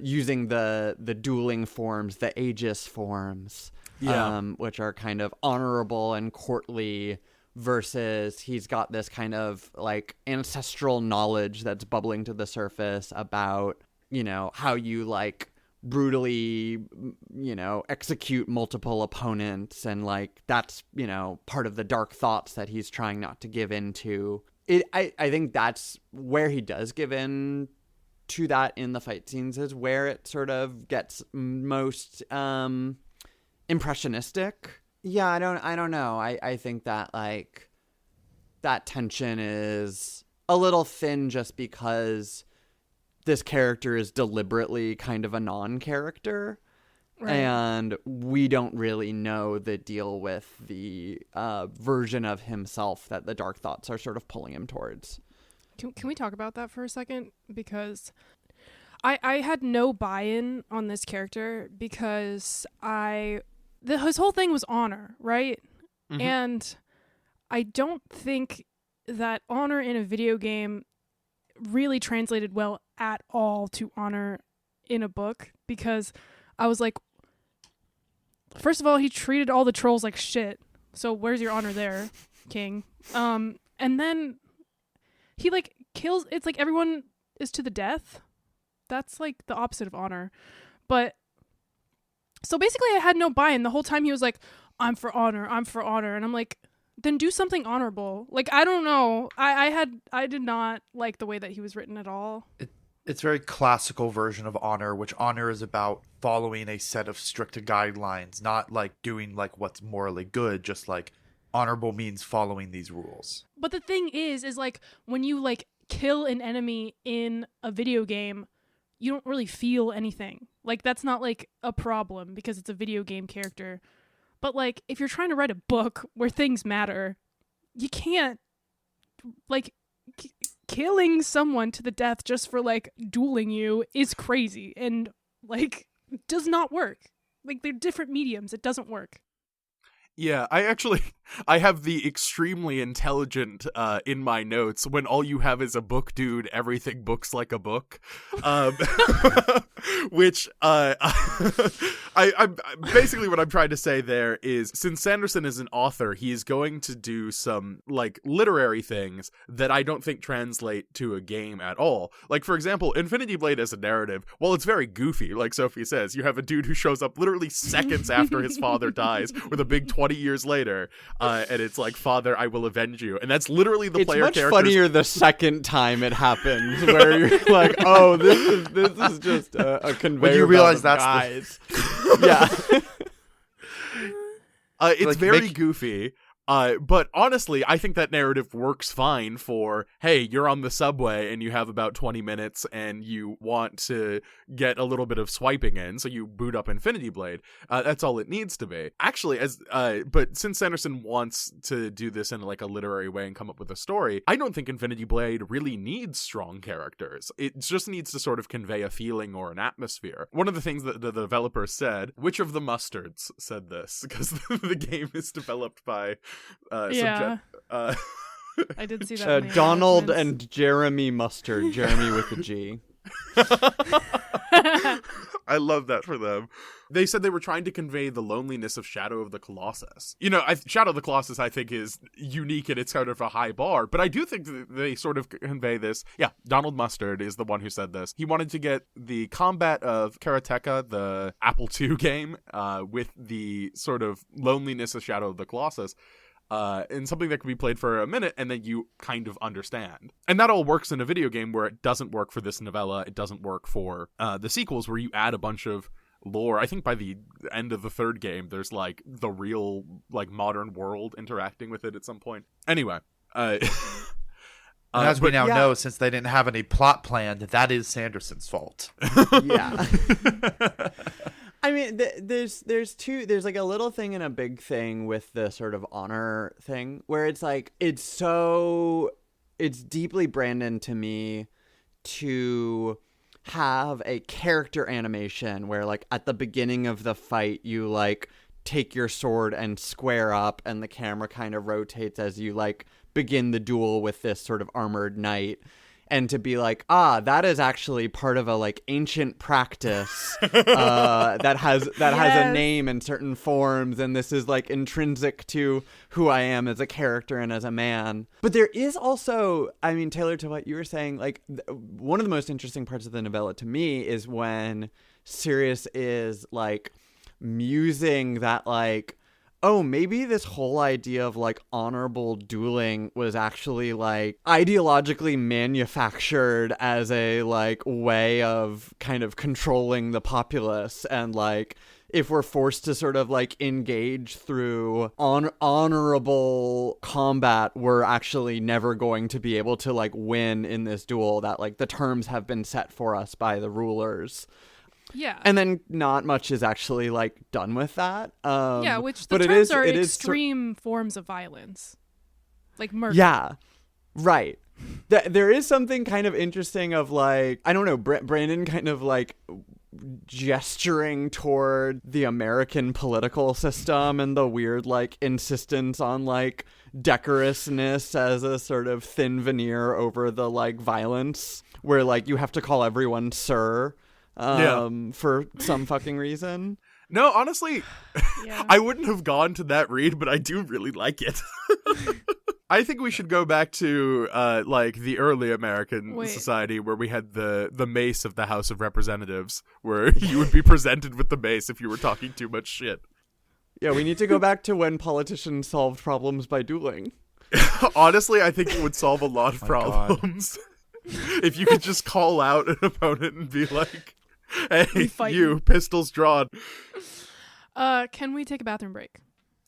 using the dueling forms, the Aegis forms. Which are kind of honorable and courtly, versus he's got this kind of like ancestral knowledge that's bubbling to the surface about, you know, how you like brutally, you know, execute multiple opponents, and like that's, you know, part of the dark thoughts that he's trying not to give into. I think that's where he does give in to that in the fight scenes, is where it sort of gets most impressionistic. Yeah, I don't know. I think that like that tension is a little thin just because this character is deliberately kind of a non-character. Right. And we don't really know the deal with the version of himself that the dark thoughts are sort of pulling him towards. Can we talk about that for a second? Because I had no buy-in on this character because his whole thing was honor, right? Mm-hmm. And I don't think that honor in a video game really translated well at all to honor in a book, because I was like, first of all, he treated all the trolls like shit. So where's your honor there, King? And then he like kills. It's like everyone is to the death. That's like the opposite of honor. But so basically I had no buy-in the whole time. He was like, I'm for honor. And I'm like, then do something honorable. Like, I don't know. I did not like the way that he was written at all. It's a very classical version of honor, which honor is about following a set of strict guidelines, not like doing like what's morally good, just like honorable means following these rules. But the thing is like when you like kill an enemy in a video game, you don't really feel anything. Like that's not like a problem because it's a video game character. But like if you're trying to write a book where things matter, you can't like killing someone to the death just for like dueling you is crazy and like does not work. Like they're different mediums. It doesn't work. Yeah, I have the extremely intelligent in my notes when all you have is a book dude, everything books like a book. Which I basically what I'm trying to say there is, since Sanderson is an author, he is going to do some like literary things that I don't think translate to a game at all. Like, for example, Infinity Blade as a narrative, while it's very goofy, like Sophie says, you have a dude who shows up literally seconds after his father dies with a big 20 years later, and it's like, Father, I will avenge you. And that's literally the player character. It's much funnier the second time it happens, where you're like, oh, this is just a conveyor when you realize belt of that's guys. Yeah. It's like very goofy. But honestly, I think that narrative works fine for, hey, you're on the subway and you have about 20 minutes and you want to get a little bit of swiping in, so you boot up Infinity Blade. That's all it needs to be. Actually, but since Sanderson wants to do this in like a literary way and come up with a story, I don't think Infinity Blade really needs strong characters. It just needs to sort of convey a feeling or an atmosphere. One of the things that the developers said, which of the mustards said this? Because the game is developed by I did see that. In the Donald announcements. and Jeremy Mustard. Jeremy with a G. I love that for them. They said they were trying to convey the loneliness of Shadow of the Colossus. You know, Shadow of the Colossus, I think, is unique and it's kind of a high bar, but I do think that they sort of convey this. Yeah, Donald Mustard is the one who said this. He wanted to get the combat of Karateka, the Apple II game, with the sort of loneliness of Shadow of the Colossus. And something that can be played for a minute and then you kind of understand. And that all works in a video game where it doesn't work for this novella. It doesn't work for the sequels where you add a bunch of lore. I think by the end of the third game, there's like the real like modern world interacting with it at some point. Anyway. And as we now know, since they didn't have any plot planned, that is Sanderson's fault. Yeah. I mean, there's like a little thing and a big thing with the sort of honor thing where it's like, it's deeply Brandon to me to have a character animation where like at the beginning of the fight, you like take your sword and square up and the camera kind of rotates as you like begin the duel with this sort of armored knight. And to be like, that is actually part of a like ancient practice that has a name and certain forms, and this is like intrinsic to who I am as a character and as a man. But there is also, I mean, Taylor, to what you were saying, like one of the most interesting parts of the novella to me is when Sirius is like musing that like, oh, maybe this whole idea of like honorable dueling was actually like ideologically manufactured as a like way of kind of controlling the populace, and like if we're forced to sort of like engage through honorable combat, we're actually never going to be able to like win in this duel, that like the terms have been set for us by the rulers. Yeah. And then not much is actually like done with that. Which the terms are extreme forms of violence. Like murder. Yeah. Right. There is something kind of interesting of like, I don't know, Brandon kind of like gesturing toward the American political system and the weird like insistence on like decorousness as a sort of thin veneer over the like violence, where like you have to call everyone sir. For some fucking reason. No, honestly, I wouldn't have gone to that read, but I do really like it. I think we should go back to like the early American society where we had the mace of the House of Representatives, where you would be presented with the mace if you were talking too much shit. Yeah, we need to go back to when politicians solved problems by dueling. Honestly, I think it would solve a lot of problems. If you could just call out an opponent and be like, hey, you, pistols drawn. Can we take a bathroom break?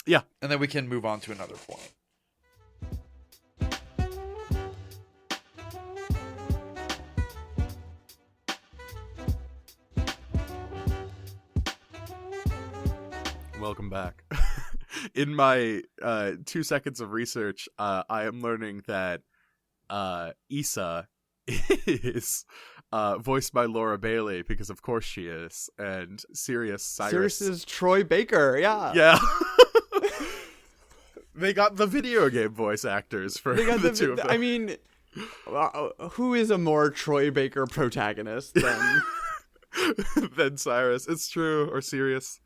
Yeah. And then we can move on to another point. Welcome back. In my 2 seconds of research, I am learning that Issa is voiced by Laura Bailey, because of course she is, and Cyrus is Troy Baker. Yeah. They got the video game voice actors for the two of them. I mean, who is a more Troy Baker protagonist than than Cyrus? It's true. Or Sirius.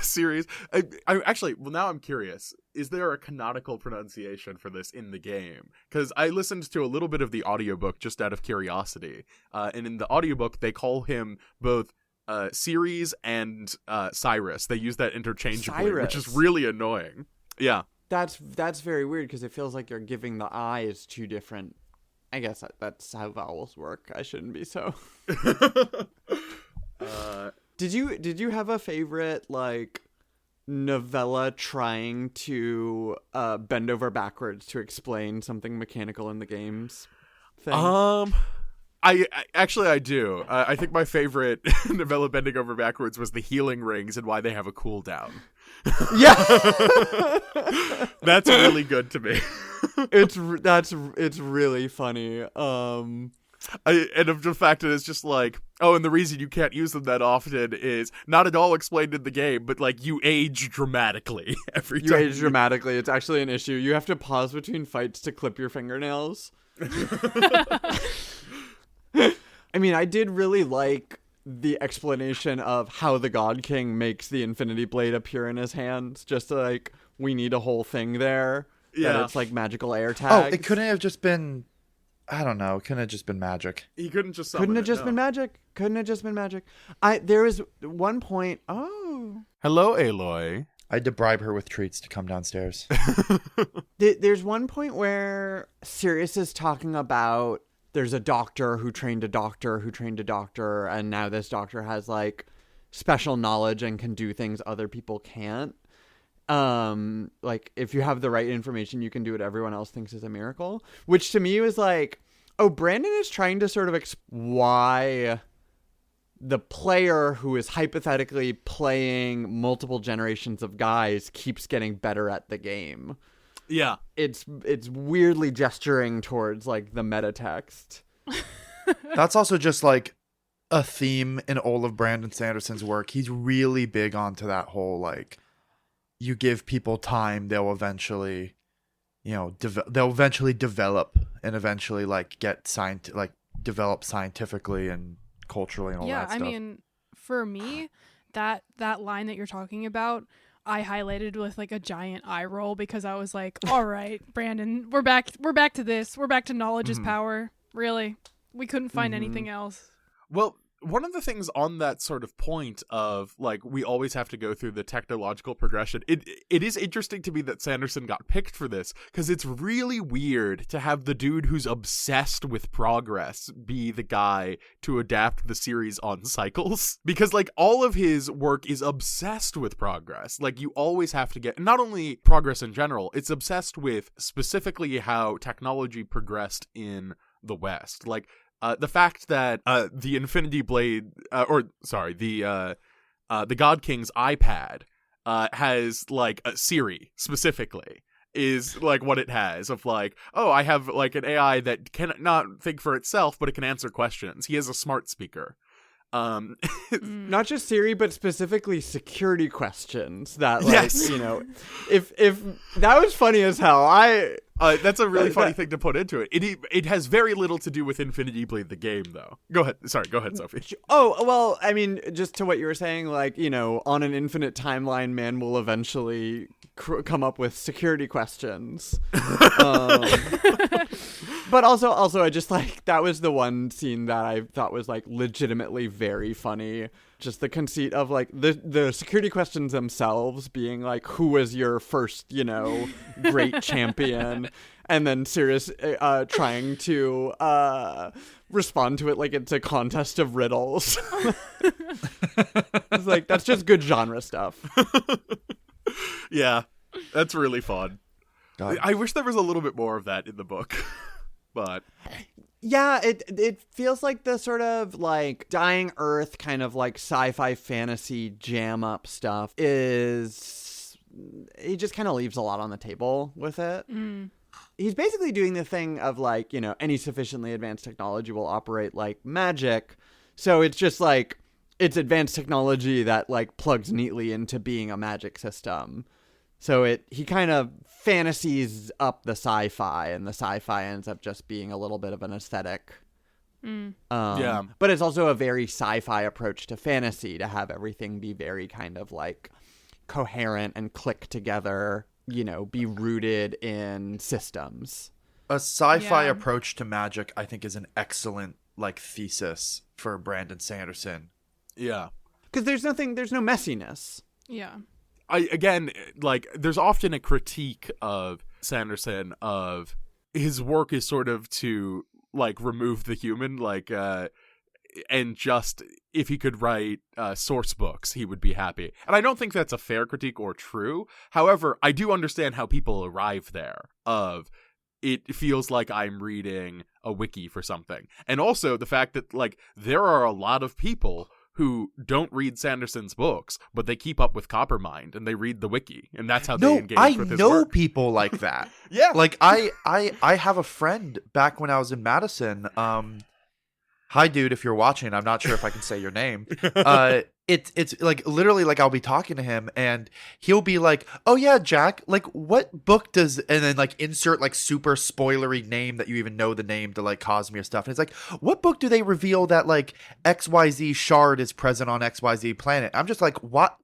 Series. I actually, well, now I'm curious. Is there a canonical pronunciation for this in the game? Because I listened to a little bit of the audiobook just out of curiosity. And in the audiobook, they call him both Ceres and Cyrus. They use that interchangeably, which is really annoying. Yeah. That's very weird, because it feels like you're giving the I's two different... I guess that's how vowels work. I shouldn't be so... Did you have a favorite like novella trying to bend over backwards to explain something mechanical in the games thing? I do. I think my favorite novella bending over backwards was the healing rings and why they have a cooldown. Yeah, that's really good to me. it's really funny. And of the fact that it's just like, oh, and the reason you can't use them that often is not at all explained in the game, but like you age dramatically every time. You age dramatically. It's actually an issue. You have to pause between fights to clip your fingernails. I mean, I did really like the explanation of how the God King makes the Infinity Blade appear in his hands. Just like, we need a whole thing there. Yeah. That it's like magical air tags. Oh, it couldn't have just been, I don't know, it couldn't have just been magic. He couldn't just Couldn't have just been magic. Couldn't have just been magic. There was one point. Oh. Hello, Aloy. I had to bribe her with treats to come downstairs. There's one point where Sirius is talking about there's a doctor who trained a doctor who trained a doctor, and now this doctor has like special knowledge and can do things other people can't. Like if you have the right information, you can do what everyone else thinks is a miracle, which to me was like, oh, Brandon is trying to sort of why the player who is hypothetically playing multiple generations of guys keeps getting better at the game. Yeah. It's weirdly gesturing towards like the meta text. That's also just like a theme in all of Brandon Sanderson's work. He's really big onto that whole like, you give people time, they'll eventually, they'll eventually develop and eventually like develop scientifically and culturally and all that stuff. Yeah, I mean, for me, that line that you're talking about, I highlighted with like a giant eye roll because I was like, all right, Brandon, we're back to this. We're back to knowledge is power. Really? We couldn't find anything else. Well, one of the things on that sort of point of like we always have to go through the technological progression, it is interesting to me that Sanderson got picked for this because it's really weird to have the dude who's obsessed with progress be the guy to adapt the series on cycles, because like all of his work is obsessed with progress. Like you always have to get not only progress in general, it's obsessed with specifically how technology progressed in the West. Like the fact that the Infinity Blade, the God King's iPad has like a Siri specifically is like what it has of like, oh, I have like an AI that cannot think for itself, but it can answer questions. He has a smart speaker. Not just Siri, but specifically security questions that like, yes. If that was funny as hell. That's a really funny thing to put into it. It has very little to do with Infinity Blade, the game, though. Go ahead, Sophie. Oh, well, I mean, just to what you were saying, like, on an infinite timeline, man will eventually come up with security questions. But also, I just like, that was the one scene that I thought was like legitimately very funny. Just the conceit of like the security questions themselves being like, who was your first, great champion? And then Sirius trying to respond to it like it's a contest of riddles. It's like, that's just good genre stuff. Yeah, that's really fun. God. I wish there was a little bit more of that in the book. But yeah, it feels like the sort of like Dying Earth kind of like sci-fi fantasy jam up stuff is, he just kind of leaves a lot on the table with it. He's basically doing the thing of like, any sufficiently advanced technology will operate like magic. So it's just like, it's advanced technology that like plugs neatly into being a magic system. So he kind of fantasies up the sci-fi, and the sci-fi ends up just being a little bit of an aesthetic. Yeah. But it's also a very sci-fi approach to fantasy to have everything be very kind of like coherent and click together, be rooted in systems. A sci-fi approach to magic, I think, is an excellent like thesis for Brandon Sanderson. Yeah. Because there's no messiness. Yeah. There's often a critique of Sanderson of his work is sort of to like remove the human, like and just if he could write source books, he would be happy. And I don't think that's a fair critique or true. However, I do understand how people arrive there of it feels like I'm reading a wiki for something. And also the fact that like there are a lot of people who don't read Sanderson's books, but they keep up with Coppermind and they read the wiki, and that's how they engage with his work. I know people like that. Yeah. Like I have a friend back when I was in Madison. Hi, dude, if you're watching, I'm not sure if I can say your name. It's like literally like I'll be talking to him and he'll be like, "Oh yeah, Jack, like what book does?" And then like insert like super spoilery name that you even know the name to like Cosmere stuff. And it's like, "What book do they reveal that like XYZ shard is present on XYZ planet?" I'm just like, "What?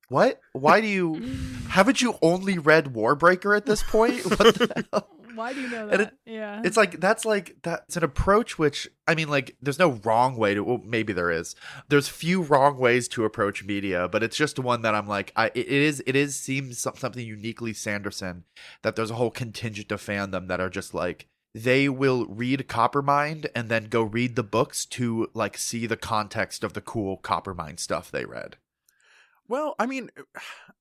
What? Why do you haven't you only read Warbreaker at this point? What the hell?" Why do you know that? Yeah. It's like that's an approach which, I mean, like there's no wrong way to, well, maybe there is. There's few wrong ways to approach media, but it's just one that I'm like, it seems something uniquely Sanderson that there's a whole contingent of fandom that are just like, they will read Coppermind and then go read the books to like see the context of the cool Coppermind stuff they read. Well, I mean,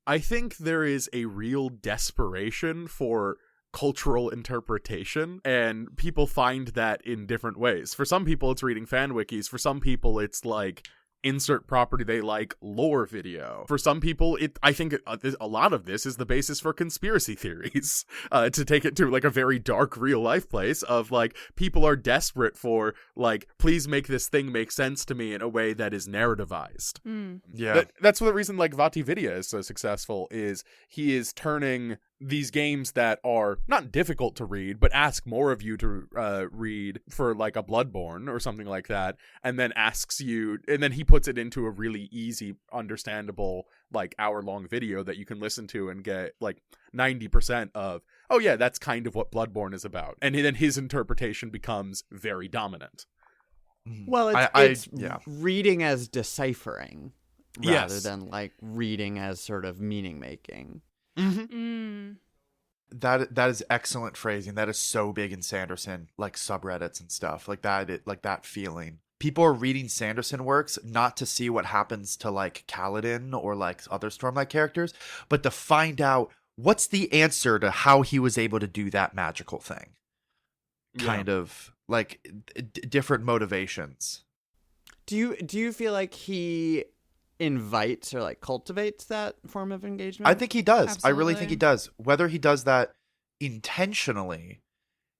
I think there is a real desperation for cultural interpretation, and people find that in different ways. For some people, it's reading fan wikis. For some people, it's like insert property they like lore video. For some people, I think a lot of this is the basis for conspiracy theories. To take it to like a very dark real life place of like people are desperate for like, please make this thing make sense to me in a way that is narrativized. Yeah, that's the reason like Vati Vidya is so successful. Is he is turning these games that are not difficult to read, but ask more of you to read for like a Bloodborne or something like that, and then asks you, and then he puts it into a really easy, understandable, like hour-long video that you can listen to and get like 90% of, oh yeah, that's kind of what Bloodborne is about. And then his interpretation becomes very dominant. Well, it's reading as deciphering rather than like reading as sort of meaning making. That is excellent phrasing. That is so big in Sanderson, like subreddits and stuff like that. Like that feeling. People are reading Sanderson works not to see what happens to like Kaladin or like other Stormlight characters, but to find out what's the answer to how he was able to do that magical thing. Kind of like different motivations. Do you feel like he invites or like cultivates that form of engagement? I think he does. Absolutely. I really think he does. Whether he does that intentionally,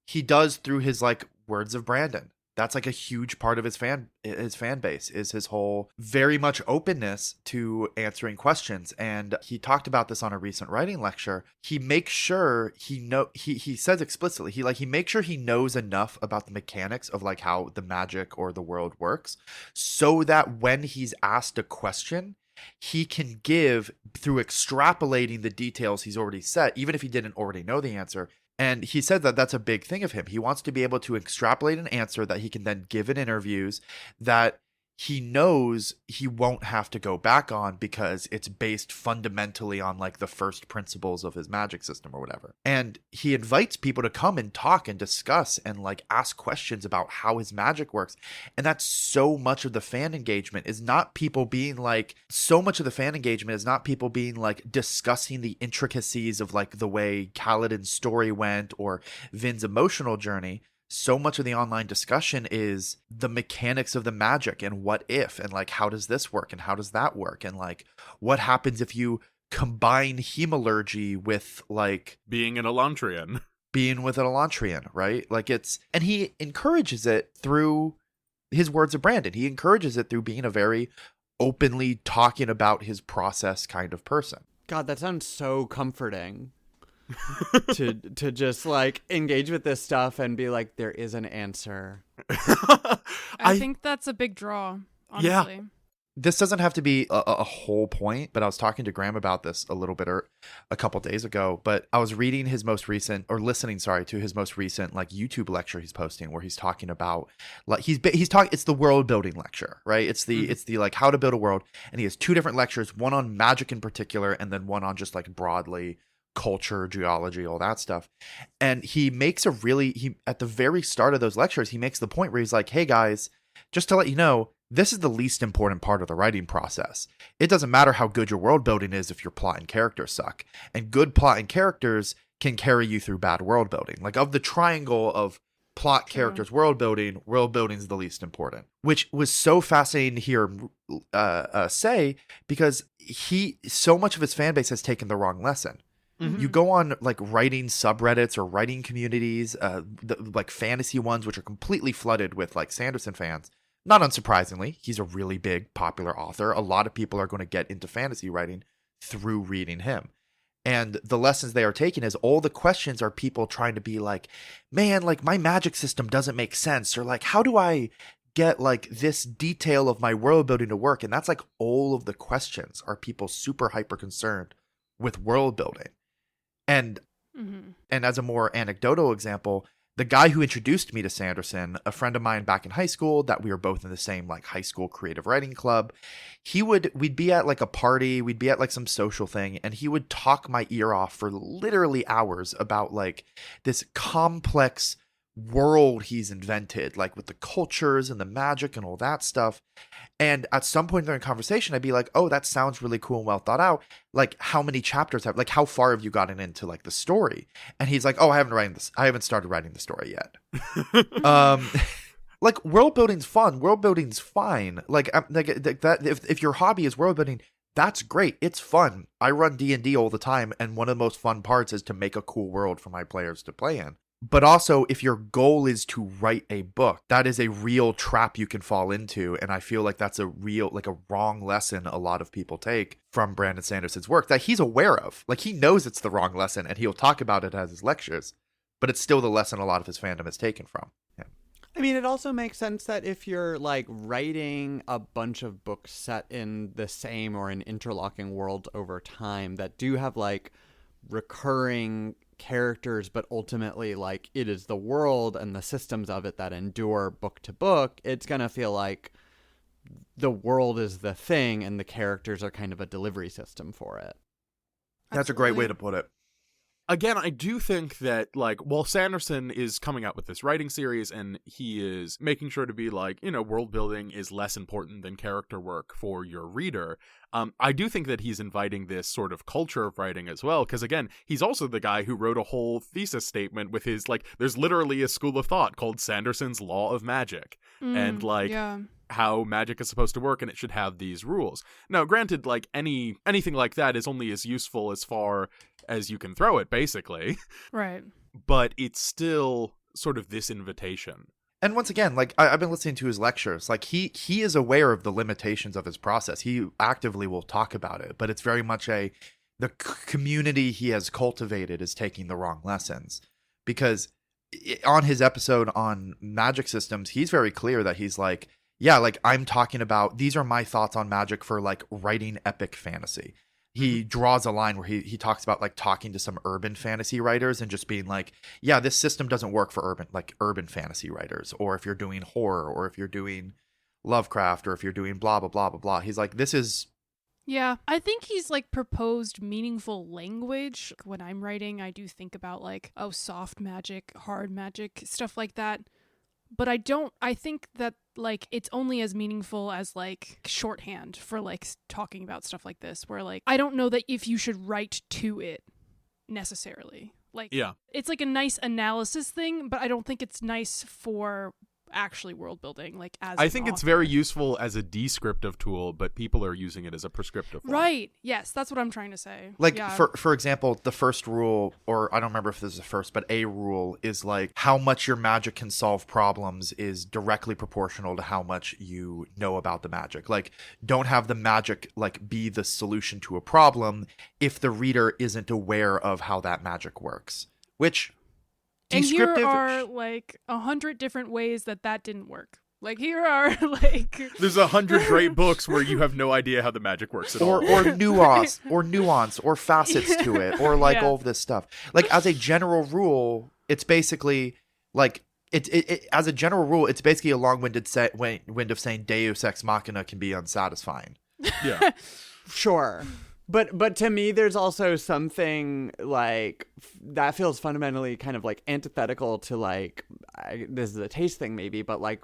he does through his like words of Brandon. That's like a huge part of his fan base is his whole very much openness to answering questions. And he talked about this on a recent writing lecture. He makes sure he says explicitly, he makes sure he knows enough about the mechanics of like how the magic or the world works, so that when he's asked a question, he can give through extrapolating the details he's already set, even if he didn't already know the answer. And he said that that's a big thing of him. He wants to be able to extrapolate an answer that he can then give in interviews that he knows he won't have to go back on because it's based fundamentally on like the first principles of his magic system or whatever. And he invites people to come and talk and discuss and like ask questions about how his magic works. And that's so much of the fan engagement is not people being like, discussing the intricacies of like the way Kaladin's story went or Vin's emotional journey. So much of the online discussion is the mechanics of the magic and what if, and like, how does this work and how does that work? And like, what happens if you combine hemalurgy with like being an Elantrian, right? Like and he encourages it through his words of Brandon. He encourages it through being a very openly talking about his process kind of person. God, that sounds so comforting. to just like engage with this stuff and be like, there is an answer. I think that's a big draw, honestly. Yeah. This doesn't have to be a whole point, but I was talking to Graham about this a little bit a couple days ago, but I was listening to his most recent like YouTube lecture he's posting where he's talking about like it's the world building lecture, right? It's the like how to build a world, and he has two different lectures, one on magic in particular and then one on just like broadly culture, geology, all that stuff. And he makes at the very start of those lectures, he makes the point where he's like, hey guys, just to let you know, This is the least important part of the writing process. It doesn't matter how good your world building is if your plot and characters suck. And good plot and characters can carry you through bad world building. Like, of the triangle of plot, characters, world building is the least important. Which was so fascinating to hear say, because so much of his fan base has taken the wrong lesson. Mm-hmm. You go on like writing subreddits or writing communities, like fantasy ones, which are completely flooded with like Sanderson fans. Not unsurprisingly, he's a really big, popular author. A lot of people are going to get into fantasy writing through reading him. And the lessons they are taking is all the questions are people trying to be like, man, like my magic system doesn't make sense. Or like, how do I get like this detail of my world building to work? And that's like all of the questions are people super hyper concerned with world building. And as a more anecdotal example, the guy who introduced me to Sanderson, a friend of mine back in high school that we were both in the same like high school creative writing club, we'd be at like a party, we'd be at like some social thing, and he would talk my ear off for literally hours about like this complex world he's invented, like with the cultures and the magic and all that stuff. And at some point during conversation, I'd be like, oh, that sounds really cool and well thought out. Like, how many chapters like, how far have you gotten into like the story? And he's like, oh, I haven't started writing the story yet. Like, world building's fun. World building's fine. Like that, if your hobby is world building, that's great. It's fun. I run D&D all the time. And one of the most fun parts is to make a cool world for my players to play in. But also, if your goal is to write a book, that is a real trap you can fall into. And I feel like that's a wrong lesson a lot of people take from Brandon Sanderson's work that he's aware of. Like, he knows it's the wrong lesson and he'll talk about it as his lectures, but it's still the lesson a lot of his fandom is taken from him. I mean, it also makes sense that if you're like writing a bunch of books set in the same or an interlocking world over time that do have like recurring characters, but ultimately like it is the world and the systems of it that endure book to book, it's gonna feel like the world is the thing and the characters are kind of a delivery system for it. That's a great way to put it. Again, I do think that, like, while Sanderson is coming out with this writing series and he is making sure to be like, you know, world building is less important than character work for your reader, I do think that he's inviting this sort of culture of writing as well, because, again, he's also the guy who wrote a whole thesis statement with his, like, there's literally a school of thought called Sanderson's Law of Magic, and, like, how magic is supposed to work, and it should have these rules. Now, granted, like, anything like that is only as useful as far as you can throw it, basically. Right. But it's still sort of this invitation. And once again, like, I've been listening to his lectures. Like, he is aware of the limitations of his process. He actively will talk about it, but it's very much the community he has cultivated is taking the wrong lessons. Because on his episode on magic systems, he's very clear that he's like, yeah, like, I'm talking about, these are my thoughts on magic for, like, writing epic fantasy. He draws a line where he talks about, like, talking to some urban fantasy writers and just being like, yeah, this system doesn't work for urban fantasy writers, or if you're doing horror, or if you're doing Lovecraft, or if you're doing blah, blah, blah, blah, blah. He's like, this is... Yeah, I think he's, like, proposed meaningful language. When I'm writing, I do think about, like, soft magic, hard magic, stuff like that. But I think that, like, it's only as meaningful as, like, shorthand for, like, talking about stuff like this, where, like, I don't know that if you should write to it necessarily. Like, yeah, it's like a nice analysis thing, but I don't think it's nice for actually world building, like, as I think it's very useful as a descriptive tool, but people are using it as a prescriptive one. Right. Yes, that's what I'm trying to say. Like, for example, the first rule, or I don't remember if this is the first, but a rule is like how much your magic can solve problems is directly proportional to how much you know about the magic. Like, don't have the magic like be the solution to a problem if the reader isn't aware of how that magic works. Which and here are like 100 different ways that didn't work. Like, here are like there's 100 great books where you have no idea how the magic works at all. Or nuance or facets to it, or like all of this stuff. Like, as a general rule, it's basically like as a general rule, it's basically a long-winded wind of saying Deus Ex Machina can be unsatisfying. Yeah. Sure. But to me, there's also something like that feels fundamentally kind of like antithetical to like this is a taste thing maybe, but like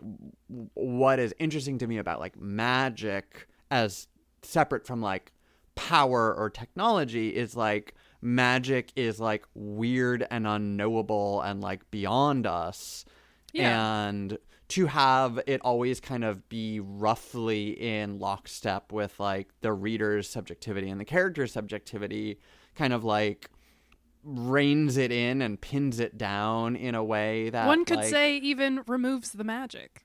what is interesting to me about like magic as separate from like power or technology is like magic is like weird and unknowable and like beyond us. Yeah. And to have it always kind of be roughly in lockstep with like the reader's subjectivity and the character's subjectivity kind of like reins it in and pins it down in a way that one could like, say even removes the magic.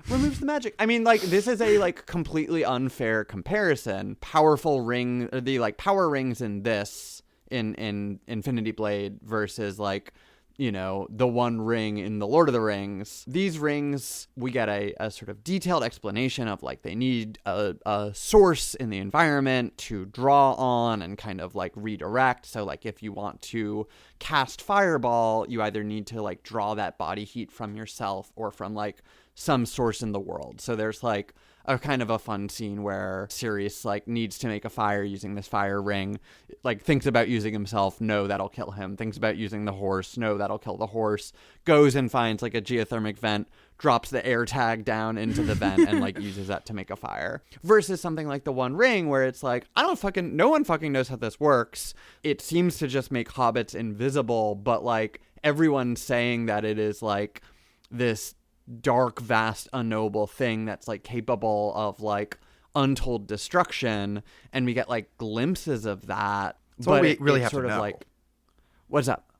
removes the magic. I mean, like, this is a like completely unfair comparison. Powerful ring, the like power rings in this in Infinity Blade versus like, you know, the one ring in the Lord of the Rings. These rings, we get a sort of detailed explanation of like they need a source in the environment to draw on and kind of like redirect. So like if you want to cast Fireball, you either need to like draw that body heat from yourself or from like some source in the world. So there's like a kind of a fun scene where Sirius like needs to make a fire using this fire ring, like thinks about using himself, no, that'll kill him, thinks about using the horse, no, that'll kill the horse, goes and finds like a geothermic vent, drops the air tag down into the vent and like uses that to make a fire. Versus something like the One Ring where it's like, no one fucking knows how this works. It seems to just make hobbits invisible, but like everyone's saying that it is like this dark, vast, unknowable thing that's like capable of like untold destruction, and we get like glimpses of that. That's all we really have to know. Like, what's up?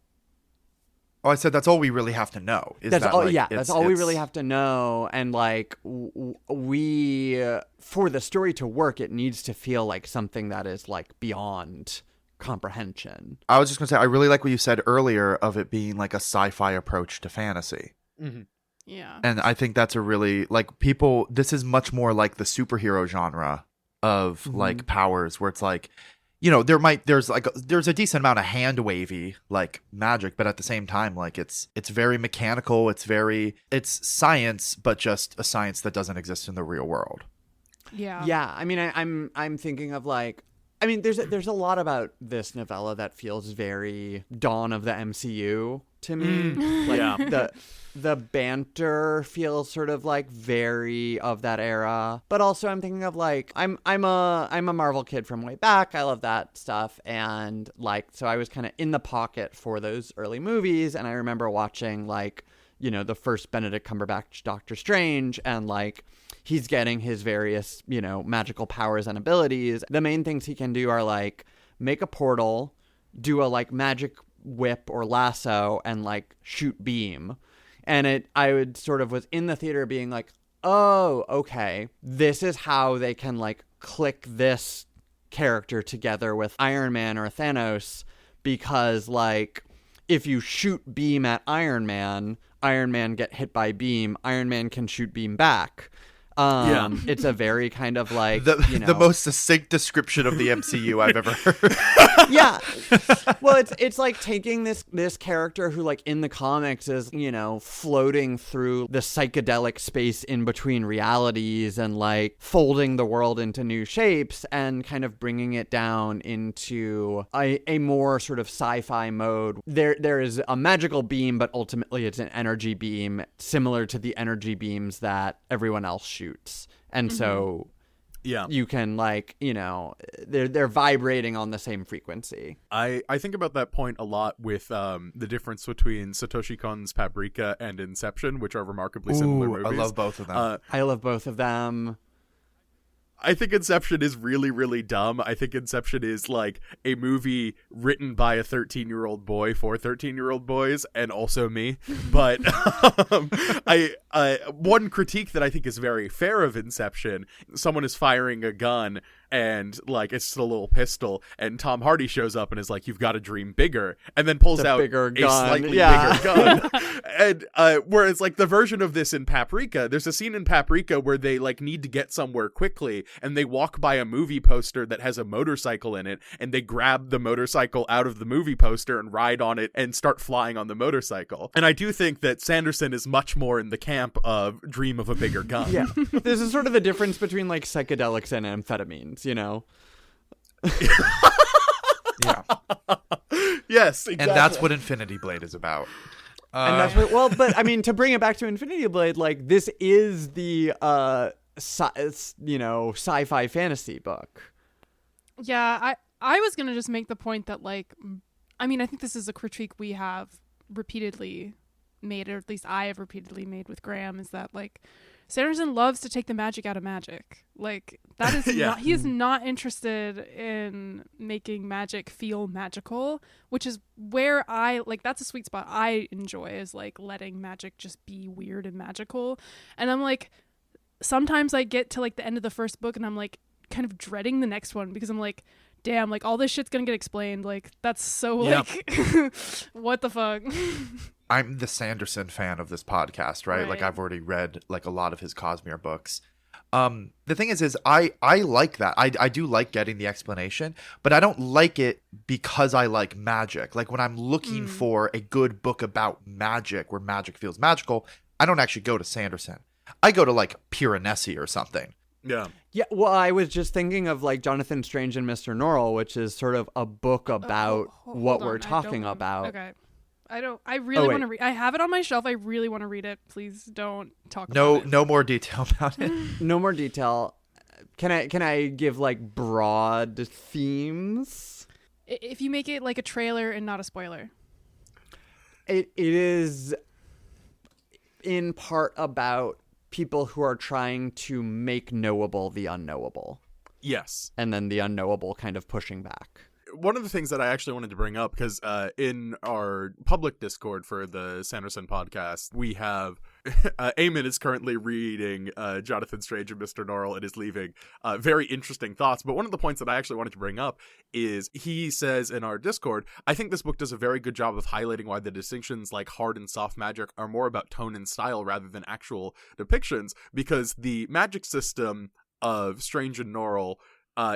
Oh, I said that's all we really have to know. Is that's that, all. like, Yeah, that's all we really have to know. And like we, for the story to work, it needs to feel like something that is like beyond comprehension. I was just gonna say, I really like what you said earlier of it being like a sci-fi approach to fantasy. Mm-hmm. Yeah. And I think that's a really, like, people, this is much more like the superhero genre of like powers, where it's like, you know, there's a decent amount of hand wavy like magic, but at the same time, like it's very mechanical, it's science, but just a science that doesn't exist in the real world. Yeah. Yeah. I mean, I'm thinking of like, I mean, there's a lot about this novella that feels very dawn of the MCU to me. Like Yeah. the banter feels sort of like very of that era. But also I'm thinking of like I'm a Marvel kid from way back. I love that stuff, and like so I was kind of in the pocket for those early movies, and I remember watching like, you know, the first Benedict Cumberbatch Doctor Strange, and like he's getting his various, you know, magical powers and abilities. The main things he can do are like make a portal, do a like magic whip or lasso, and like shoot beam. And I would sort of was in the theater being like, oh, okay, this is how they can like click this character together with Iron Man or Thanos, because like if you shoot beam at Iron Man get hit by beam, Iron Man can shoot beam back. It's a very kind of like the most succinct description of the MCU I've ever heard. Yeah. Well, it's like taking this character who like in the comics is, you know, floating through the psychedelic space in between realities and like folding the world into new shapes and kind of bringing it down into a more sort of sci-fi mode. There is a magical beam, but ultimately it's an energy beam similar to the energy beams that everyone else shoots. And so yeah, you can like, you know, they're vibrating on the same frequency. I think about that point a lot with the difference between Satoshi Kon's Paprika and Inception, which are remarkably similar movies. I love both of them. I love both of them. I think Inception is really, really dumb. I think Inception is like a movie written by a 13-year-old boy for 13-year-old boys, and also me. But one critique that I think is very fair of Inception, someone is firing a gun and like it's just a little pistol, and Tom Hardy shows up and is like, "You've got to dream bigger," and then pulls out bigger a gun. slightly bigger gun. And whereas like the version of this in Paprika, there's a scene in Paprika where they like need to get somewhere quickly, and they walk by a movie poster that has a motorcycle in it, and they grab the motorcycle out of the movie poster and ride on it and start flying on the motorcycle. And I do think that Sanderson is much more in the camp of dream of a bigger gun. Yeah. This is sort of the difference between like psychedelics and amphetamines, you know? Yeah. Yes, exactly. And that's what Infinity Blade is about. And that's what, well, but I mean, to bring it back to Infinity Blade, like, this is the sci-fi fantasy book. Yeah, I was gonna just make the point that, like, I mean, I think this is a critique we have repeatedly made, or at least I have repeatedly made with Graham, is that, like, Sanderson loves to take the magic out of magic. Like, that is Yeah. he is not interested in making magic feel magical, which is where that's a sweet spot I enjoy, is like letting magic just be weird and magical. And I'm like, sometimes I get to like the end of the first book and I'm like kind of dreading the next one, because I'm like, damn, like all this shit's gonna get explained. Like, that's so like what the fuck. I'm the Sanderson fan of this podcast, right? Like, I've already read like a lot of his Cosmere books. The thing is I like that. I do like getting the explanation, but I don't like it because I like magic. Like, when I'm looking for a good book about magic where magic feels magical, I don't actually go to Sanderson. I go to like Piranesi or something. Yeah. Yeah, well, I was just thinking of like Jonathan Strange and Mr. Norrell, which is sort of a book about what we're talking about. Okay. I really want to read. I have it on my shelf. I really want to read it. Please don't talk about it. No more detail about it. No more detail. Can I give like broad themes? If you make it like a trailer and not a spoiler. It is in part about people who are trying to make knowable the unknowable. Yes. And then the unknowable kind of pushing back. One of the things that I actually wanted to bring up, because in our public Discord for the Sanderson podcast, we have Eamon is currently reading Jonathan Strange and Mr. Norrell and is leaving very interesting thoughts. But one of the points that I actually wanted to bring up is he says in our Discord, I think this book does a very good job of highlighting why the distinctions like hard and soft magic are more about tone and style rather than actual depictions, because the magic system of Strange and Norrell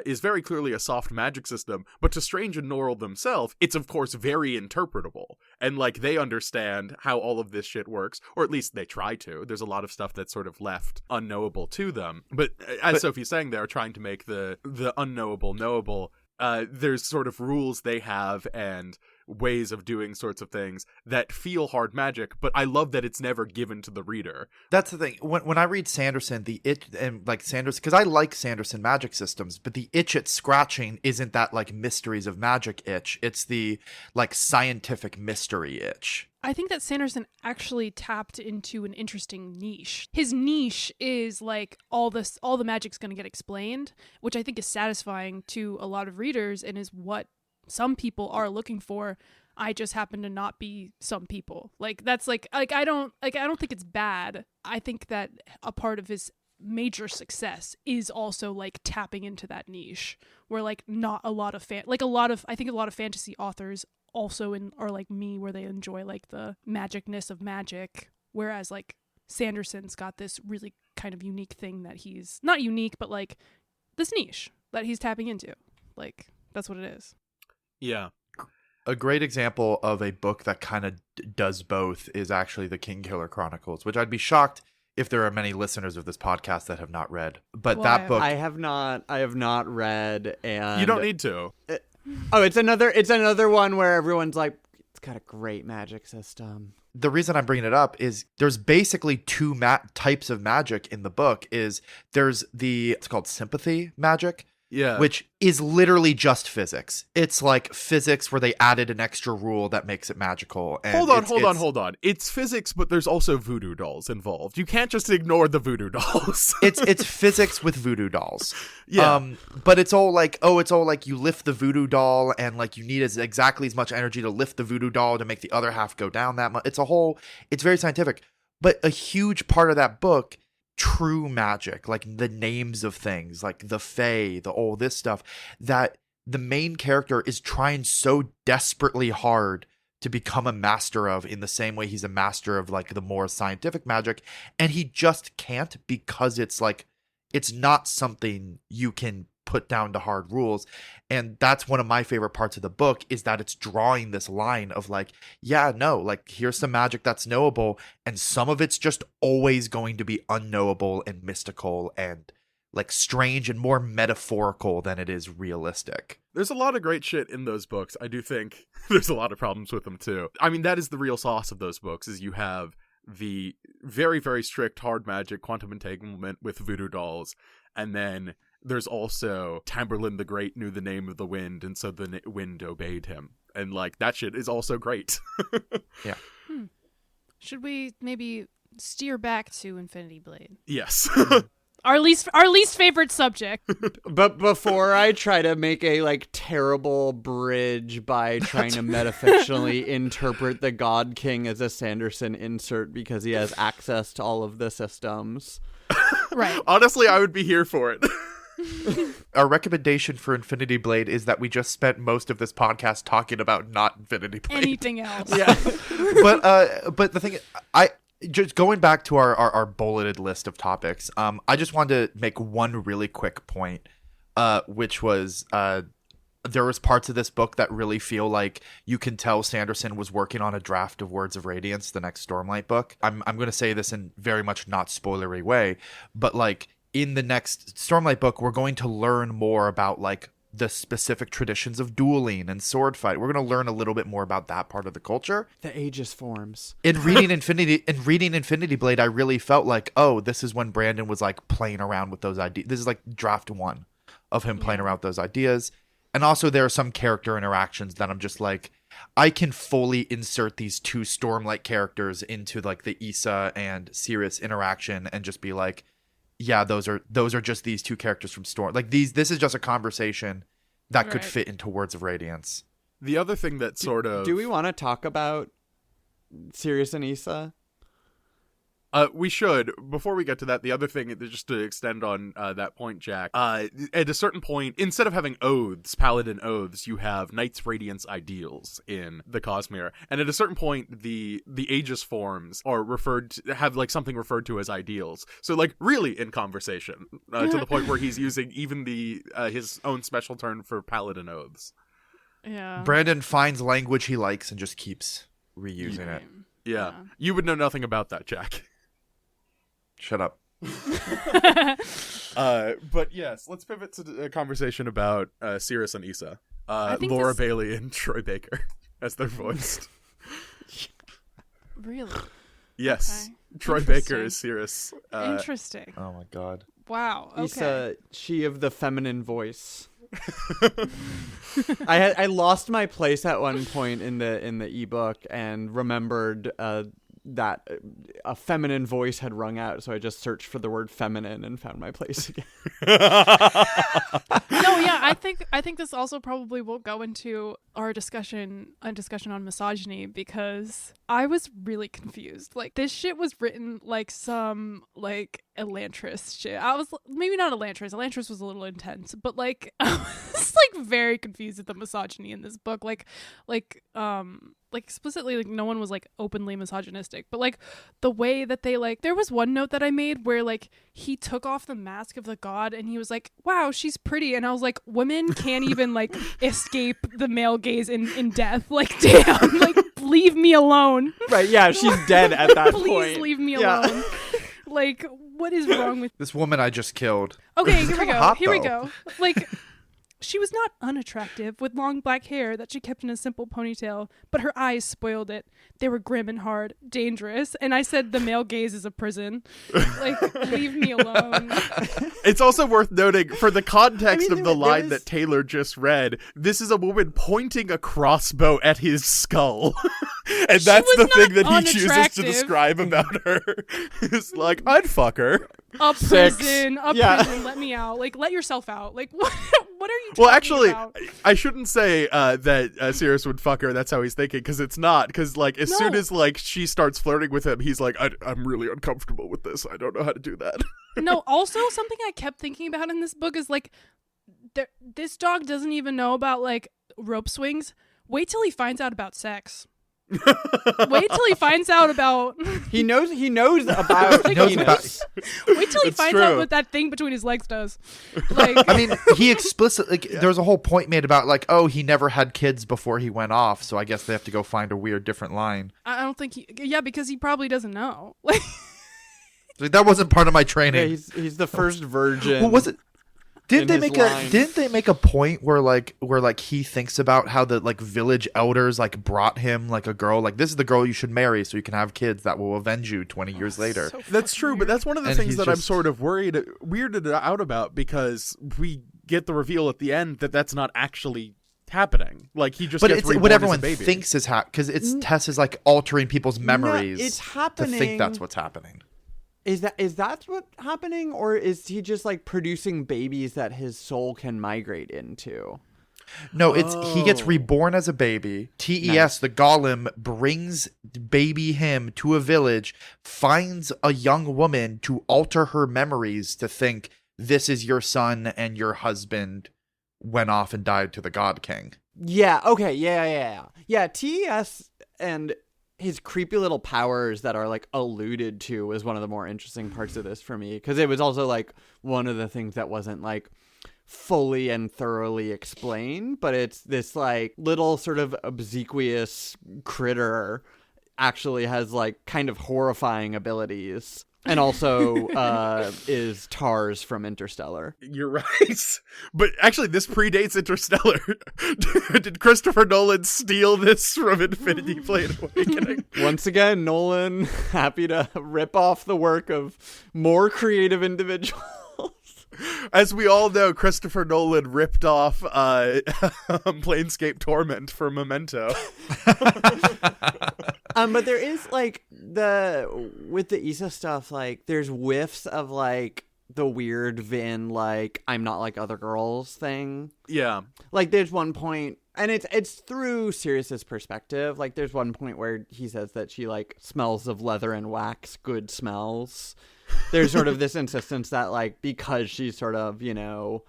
is very clearly a soft magic system, but to Strange and Norrell themselves, it's of course very interpretable. And like, they understand how all of this shit works, or at least they try to. There's a lot of stuff that's sort of left unknowable to them. But as Sophie's saying, they're trying to make the unknowable knowable. There's sort of rules they have and ways of doing sorts of things that feel hard magic, but I love that it's never given to the reader. That's the thing. When I read Sanderson, the itch, and like Sanderson, because I like Sanderson magic systems, but the itch it's scratching isn't that like mysteries of magic itch. It's the like scientific mystery itch. I think that Sanderson actually tapped into an interesting niche. His niche is like all the magic's going to get explained, which I think is satisfying to a lot of readers and is what some people are looking for. I just happen to not be some people. Like, that's like I don't think it's bad. I think that a part of his major success is also like tapping into that niche where like not a lot of I think a lot of fantasy authors also are like me, where they enjoy like the magicness of magic, whereas like Sanderson's got this really kind of unique thing that he's not unique, but like this niche that he's tapping into. Like, that's what it is. Yeah. A great example of a book that kind of does both is actually the King Killer Chronicles, which I'd be shocked if there are many listeners of this podcast that have not read. But that book, I have not read, and You don't need to. It's another one where everyone's like, it's got a great magic system. The reason I'm bringing it up is there's basically two types of magic in the book. There's it's called sympathy magic. Yeah. Which is literally just physics. It's like physics where they added an extra rule that makes it magical. And Hold on. It's physics, but there's also voodoo dolls involved. You can't just ignore the voodoo dolls. It's physics with voodoo dolls. Yeah. But it's all like you lift the voodoo doll and like you need exactly as much energy to lift the voodoo doll to make the other half go down that much. It's very scientific. But a huge part of that book, true magic, like the names of things, like the fae, all this stuff, that the main character is trying so desperately hard to become a master of, in the same way he's a master of like the more scientific magic, and he just can't, because it's like it's not something you can put down to hard rules. And that's one of my favorite parts of the book, is that it's drawing this line of like, yeah, no, like here's some magic that's knowable, and some of it's just always going to be unknowable and mystical and like strange and more metaphorical than it is realistic. There's a lot of great shit in those books. I do think there's a lot of problems with them too. I mean, that is the real sauce of those books, is you have the very, very strict hard magic quantum entanglement with voodoo dolls, and then there's also Tamberlin the Great knew the name of the wind, and so the wind obeyed him. And, like, that shit is also great. Yeah. Should we maybe steer back to Infinity Blade? Yes. Our least favorite subject. But before I try to make a like terrible bridge by trying to metafictionally interpret the God King as a Sanderson insert because he has access to all of the systems. Right. Honestly, I would be here for it. Our recommendation for Infinity Blade is that we just spent most of this podcast talking about not Infinity Blade. Anything else. Yeah. But the thing, just going back to our bulleted list of topics, I just wanted to make one really quick point, which was there was parts of this book that really feel like you can tell Sanderson was working on a draft of Words of Radiance, the next Stormlight book. I'm going to say this in very much not spoilery way, but like in the next Stormlight book, we're going to learn more about like the specific traditions of dueling and sword fight. We're going to learn a little bit more about that part of the culture. The Aegis forms. In reading Infinity Blade, I really felt like, oh, this is when Brandon was like playing around with those ideas. This is like draft 1 of him playing around with those ideas. And also there are some character interactions that I'm just like, I can fully insert these two Stormlight characters into like the Issa and Sirius interaction and just be like, yeah, those are just these two characters from Storm. Like this is just a conversation that could fit into Words of Radiance. The other thing that Do we want to talk about Sirius and Issa? We should. Before we get to that, the other thing, just to extend on that point, Jack, at a certain point, instead of having oaths, paladin oaths, you have Knights Radiance ideals in the Cosmere. And at a certain point, the Aegis forms are have like something referred to as ideals. So like really in conversation, to the point where he's using even his own special term for paladin oaths. Yeah. Brandon finds language he likes and just keeps reusing it. Yeah. You would know nothing about that, Jack. Shut up. But yes, let's pivot to a conversation about Sirius and Issa. Laura Bailey and Troy Baker as they're voiced. Really? Yes. Okay. Troy Baker is Sirius. Interesting. Oh my god. Wow. Okay. Issa, she of the feminine voice. I lost my place at one point in the ebook and remembered that a feminine voice had rung out, so I just searched for the word feminine and found my place again. No, yeah, I think this also probably will go into our discussion on misogyny, because I was really confused. Like, this shit was written like some like Elantris shit. I was maybe not Elantris. Elantris was a little intense, but like I was like very confused at the misogyny in this book. Like explicitly, like no one was like openly misogynistic, but like the way that they like, there was one note that I made where like he took off the mask of the god and he was like, wow, she's pretty, and I was like, women can't even like escape the male gaze in death. Like, damn, like leave me alone. Right? Yeah, she's dead at that point. Please leave me alone. Like, what is wrong with this woman I just killed? Okay, here we go. Hot, here we though. go. Like, she was not unattractive, with long black hair that she kept in a simple ponytail, but her eyes spoiled it. They were grim and hard, dangerous, and I said the male gaze is a prison. Like, leave me alone. It's also worth noting, for the context of the line was... that Taylor just read, this is a woman pointing a crossbow at his skull. And that's the thing that he chooses to describe about her. It's like, I'd fuck her. A prison, prison, let me out. Like, let yourself out. Like, what are you talking actually, about? I shouldn't say that Sirius would fuck her. That's how he's thinking, because it's not. Because, like, as soon as, like, she starts flirting with him, he's like, I'm really uncomfortable with this. I don't know how to do that. No, also, something I kept thinking about in this book is, like, this dog doesn't even know about, like, rope swings. Wait till he finds out about sex. Wait till he finds out about he knows about penis. Wait till he finds out what that thing between his legs does. Like, I mean, he explicitly there's a whole point made about like, oh, he never had kids before he went off, so I guess they have to go find a weird different line. I don't think because he probably doesn't know. Like, Like, that wasn't part of my Yeah, training. he's the first virgin. What was it? Didn't in they his make line. didn't they make a point where he thinks about how the like village elders like brought him like a girl, like this is the girl you should marry so you can have kids that will avenge you 20 years later. So That's true, but that's one of the And things he's that I'm just- sort of weirded out about, because we get the reveal at the end that that's not actually happening. Like, he just But gets it's reborn what as a everyone baby. thinks is because it's Tess is like altering people's memories. it's to happening. think that's what's happening. Is that what's happening, or is he just like producing babies that his soul can migrate into? No, it's he gets Oh. reborn as a baby. TES, Nice. the golem, brings baby him to a village, finds a young woman to alter her memories to think this is your son and your husband went off and died to the God King. Yeah. Okay. Yeah. TES and his creepy little powers that are like alluded to was one of the more interesting parts of this for me, because it was also like one of the things that wasn't like fully and thoroughly explained, but it's this like little sort of obsequious critter actually has like kind of horrifying abilities, and also is Tars from Interstellar. You're right. But actually, this predates Interstellar. Did Christopher Nolan steal this from Infinity Blade Awakening? Once again, Nolan happy to rip off the work of more creative individuals. As we all know, Christopher Nolan ripped off Planescape Torment for Memento. But there is like with the Issa stuff, like there's whiffs of like the weird Vin, like I'm not like other girls thing. Yeah. Like there's one point, and it's through Sirius's perspective. Like there's one point where he says that she like smells of leather and wax, good smells. There's sort of this insistence that like because she's sort of, you know,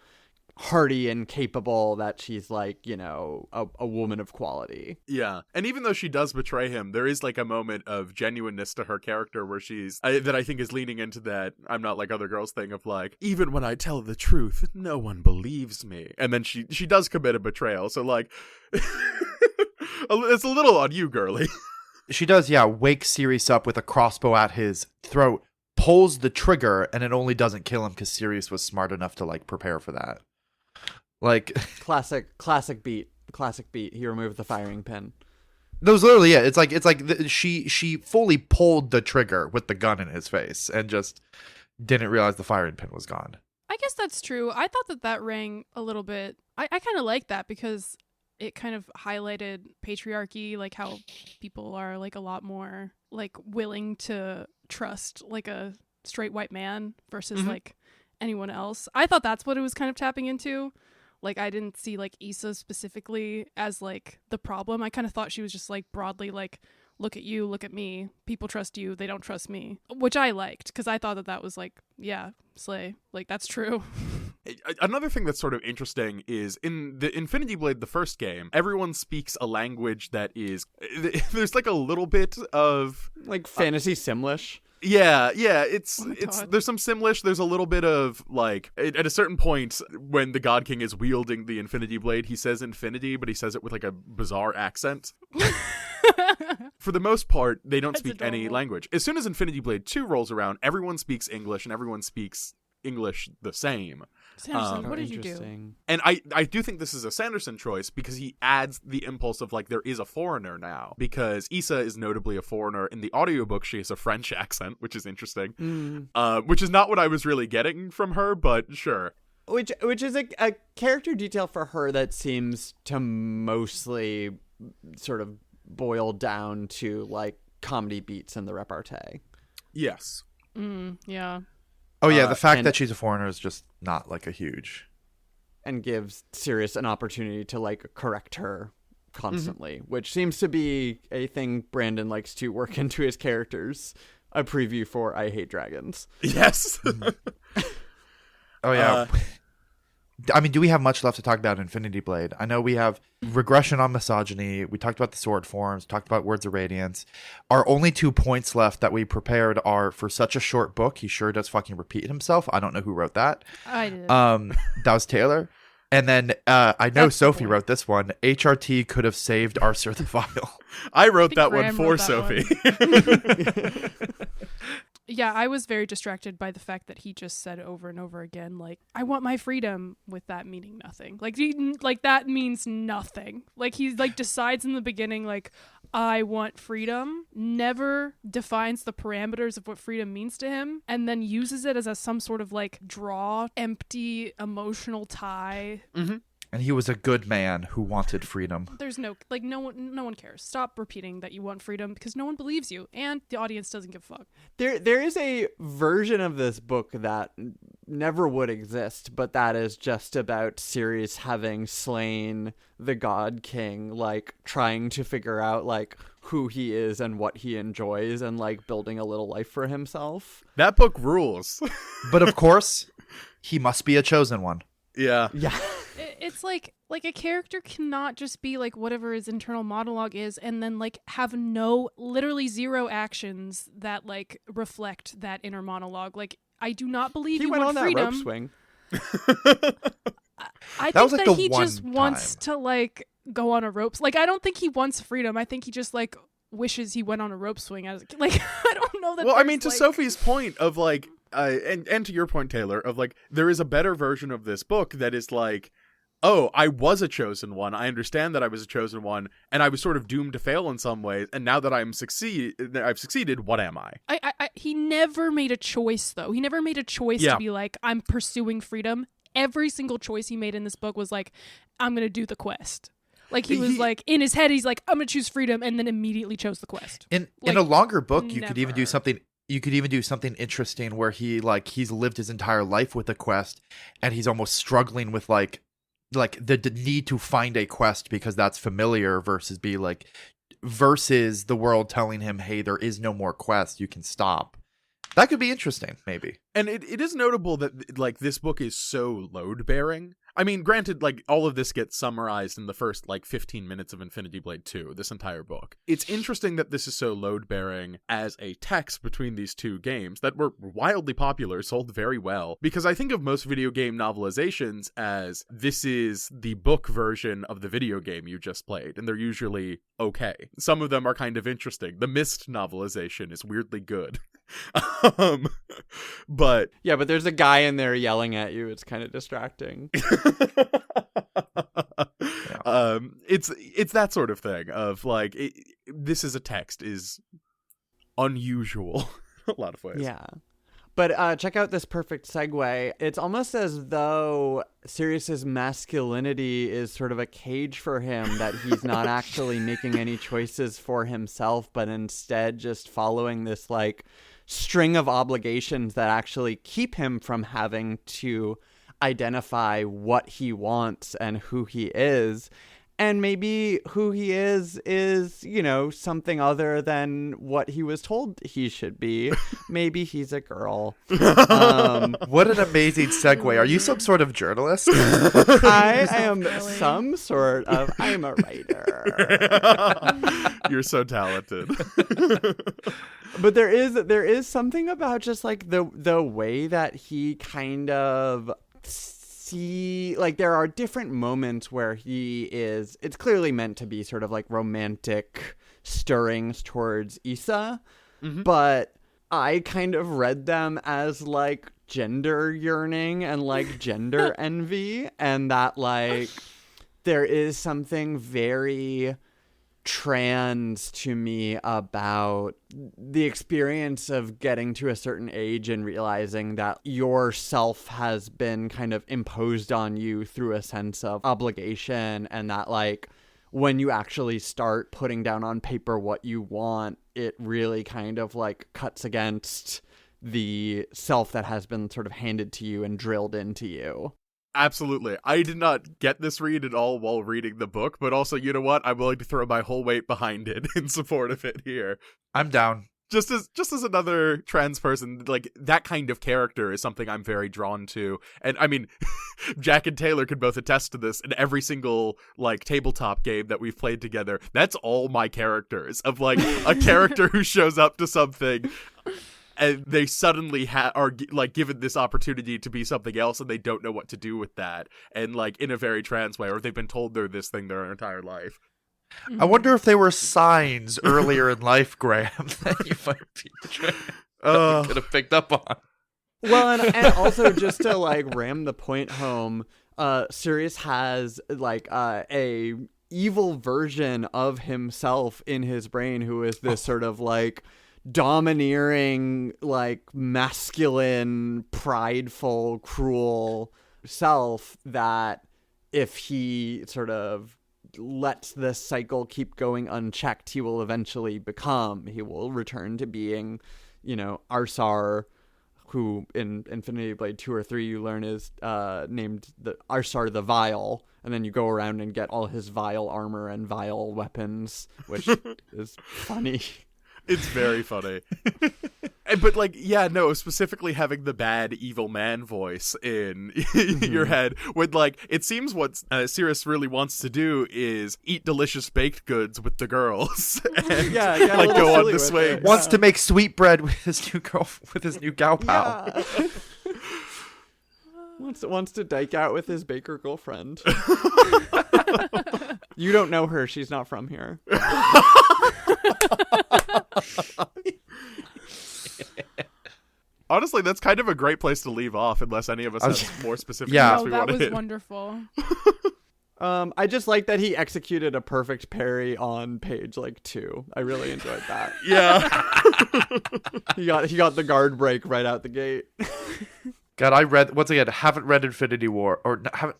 hearty and capable, that she's like, you know, a woman of quality. Yeah. And even though she does betray him, there is like a moment of genuineness to her character where that I think is leaning into that I'm not like other girls thing of like, even when I tell the truth, no one believes me. And then she does commit a betrayal. So like, it's a little on you, girly. She does, yeah, wake Sirius up with a crossbow at his throat, pulls the trigger, and it only doesn't kill him because Sirius was smart enough to like prepare for that. Like Classic beat. He removed the firing pin. that was literally it. It's like she fully pulled the trigger with the gun in his face and just didn't realize the firing pin was gone. I guess that's true. I thought that rang a little bit. I kind of like that because it kind of highlighted patriarchy, like how people are like a lot more like willing to trust like a straight white man versus like anyone else. I thought that's what it was kind of tapping into. Like, I didn't see like Issa specifically as like the problem. I kind of thought she was just like broadly like, look at you, look at me. People trust you, they don't trust me, which I liked because I thought that was like, yeah, slay. Like, that's true. Another thing that's sort of interesting is in the Infinity Blade, the first game, everyone speaks a language that is, there's like a little bit of Like fantasy Simlish. Yeah, it's God. there's some Simlish, there's a little bit of like at a certain point when the God King is wielding the Infinity Blade, he says infinity, but he says it with like a bizarre accent. For the most part, they don't That's speak any adorable. language. As soon as Infinity Blade 2 rolls around, everyone speaks English and everyone speaks English the same. Sanderson, Oh, what did you do? Interesting. And I do think this is a Sanderson choice because he adds the impulse of like there is a foreigner now, because Issa is notably a foreigner. In the audiobook, she has a French accent, which is interesting. Which is not what I was really getting from her, but sure. Which is a character detail for her that seems to mostly sort of boil down to like comedy beats in the repartee. Yes. Yeah. Oh yeah, the fact and- that she's a foreigner is just not like a huge. And gives Sirius an opportunity to like correct her constantly, which seems to be a thing Brandon likes to work into his characters. A preview for I Hate Dragons. Yes. Oh yeah. I mean, do we have much left to talk about Infinity Blade? I know we have regression on misogyny. We talked about the sword forms, talked about Words of Radiance. Our only 2 points left that we prepared are, for such a short book, he sure does fucking repeat himself. I don't know who wrote that. I did. That was Taylor. And then I know That's the Sophie point. wrote this one. HRT could have saved Arthur the Vile. I wrote think that one Graham for wrote that Sophie. Yeah, I was very distracted by the fact that he just said over and over again, like, I want my freedom, with that meaning nothing. Like, that means nothing. Like, he, like, decides in the beginning, like, I want freedom, never defines the parameters of what freedom means to him, and then uses it as some sort of, like, empty, emotional tie. Mm-hmm. And he was a good man who wanted freedom. There's no one cares. Stop repeating that you want freedom because no one believes you and the audience doesn't give a fuck. There is a version of this book that never would exist, but that is just about Sirius having slain the God King, like trying to figure out like who he is and what he enjoys and like building a little life for himself. That book rules. But of course, he must be a chosen one. Yeah. Yeah. It's like a character cannot just be like whatever his internal monologue is and then like have literally zero actions that like reflect that inner monologue. Like, I do not believe He you went want on freedom. that rope swing. I That think was, like, that the he just one wants time. to like go on a rope. Like, I don't think he wants freedom. I think he just like wishes he went on a rope swing as a kid. Like, I don't know that. Well, I mean, to like... Sophie's point of like, and to your point, Taylor, of like, there is a better version of this book that is like, oh, I was a chosen one. I understand that I was a chosen one, and I was sort of doomed to fail in some ways. And now that I've succeeded. What am I? He never made a choice, though. He never made a choice to be like, I'm pursuing freedom. Every single choice he made in this book was like, I'm gonna do the quest. Like, he was like, in his head, he's like, I'm gonna choose freedom, and then immediately chose the quest. In a longer book, you could even do something. You could even do something interesting where he's lived his entire life with a quest, and he's almost struggling with like the need to find a quest because that's familiar versus the world telling him, hey, there is no more quest, you can stop. That could be interesting, maybe. And it is notable that like this book is so load bearing. I mean, granted, like all of this gets summarized in the first like 15 minutes of Infinity Blade 2, this entire book. It's interesting that this is so load bearing as a text between these two games that were wildly popular, sold very well, because I think of most video game novelizations as this is the book version of the video game you just played, and they're usually okay. Some of them are kind of interesting. The Myst novelization is weirdly good. But Yeah, but there's a guy in there yelling at you. It's kind of distracting. It's that sort of thing of like this is a text is unusual in a lot of ways. Yeah. But check out this perfect segue. It's almost as though Sirius's masculinity is sort of a cage for him, that he's not actually making any choices for himself, but instead just following this like string of obligations that actually keep him from having to identify what he wants and who he is. And maybe who he is, you know, something other than what he was told he should be. Maybe he's a girl. What an amazing segue. Are you some sort of journalist? I am some sort of... I'm a writer. You're so talented. But there is something about just like the way that he kind of... like there are different moments where it's clearly meant to be sort of like romantic stirrings towards Issa, but I kind of read them as like gender yearning and like gender envy, and that like there is something very trans to me about the experience of getting to a certain age and realizing that yourself has been kind of imposed on you through a sense of obligation, and that like when you actually start putting down on paper what you want, it really kind of like cuts against the self that has been sort of handed to you and drilled into you. Absolutely. I did not get this read at all while reading the book, but also, you know what? I'm willing to throw my whole weight behind it in support of it here. I'm down. Just as another trans person, like, that kind of character is something I'm very drawn to. And, I mean, Jack and Taylor could both attest to this. In every single, like, tabletop game that we've played together, that's all my characters. Of, like, a character who shows up to something... and they suddenly are like given this opportunity to be something else, and they don't know what to do with that, and like in a very trans way, or they've been told they're this thing their entire life. I wonder if they were signs earlier in life, Graham, that you might be trans. that we could have picked up on. Well, and also just to like ram the point home, Sirius has like a evil version of himself in his brain who is this sort of like domineering, like masculine, prideful, cruel self that if he sort of lets this cycle keep going unchecked, he will eventually become. He will return to being, Arsar, who in Infinity Blade 2 or 3 you learn is named the Arsar the Vile, and then you go around and get all his vile armor and vile weapons, which is funny. It's very funny. But specifically having the bad evil man voice in your head, when it seems what Sirius really wants to do is eat delicious baked goods with the girls and go on the swing. Wants to make sweetbread with his new girl, with his new gal pal. Yeah. Wants to dike out with his baker girlfriend. You don't know her; she's not from here. Honestly, that's kind of a great place to leave off, unless any of us have more specific. No, we that want to was hit. wonderful. I just like that he executed a perfect parry on page 2. I really enjoyed that. Yeah. he got the guard break right out the gate. God, haven't read Infinity War, or haven't.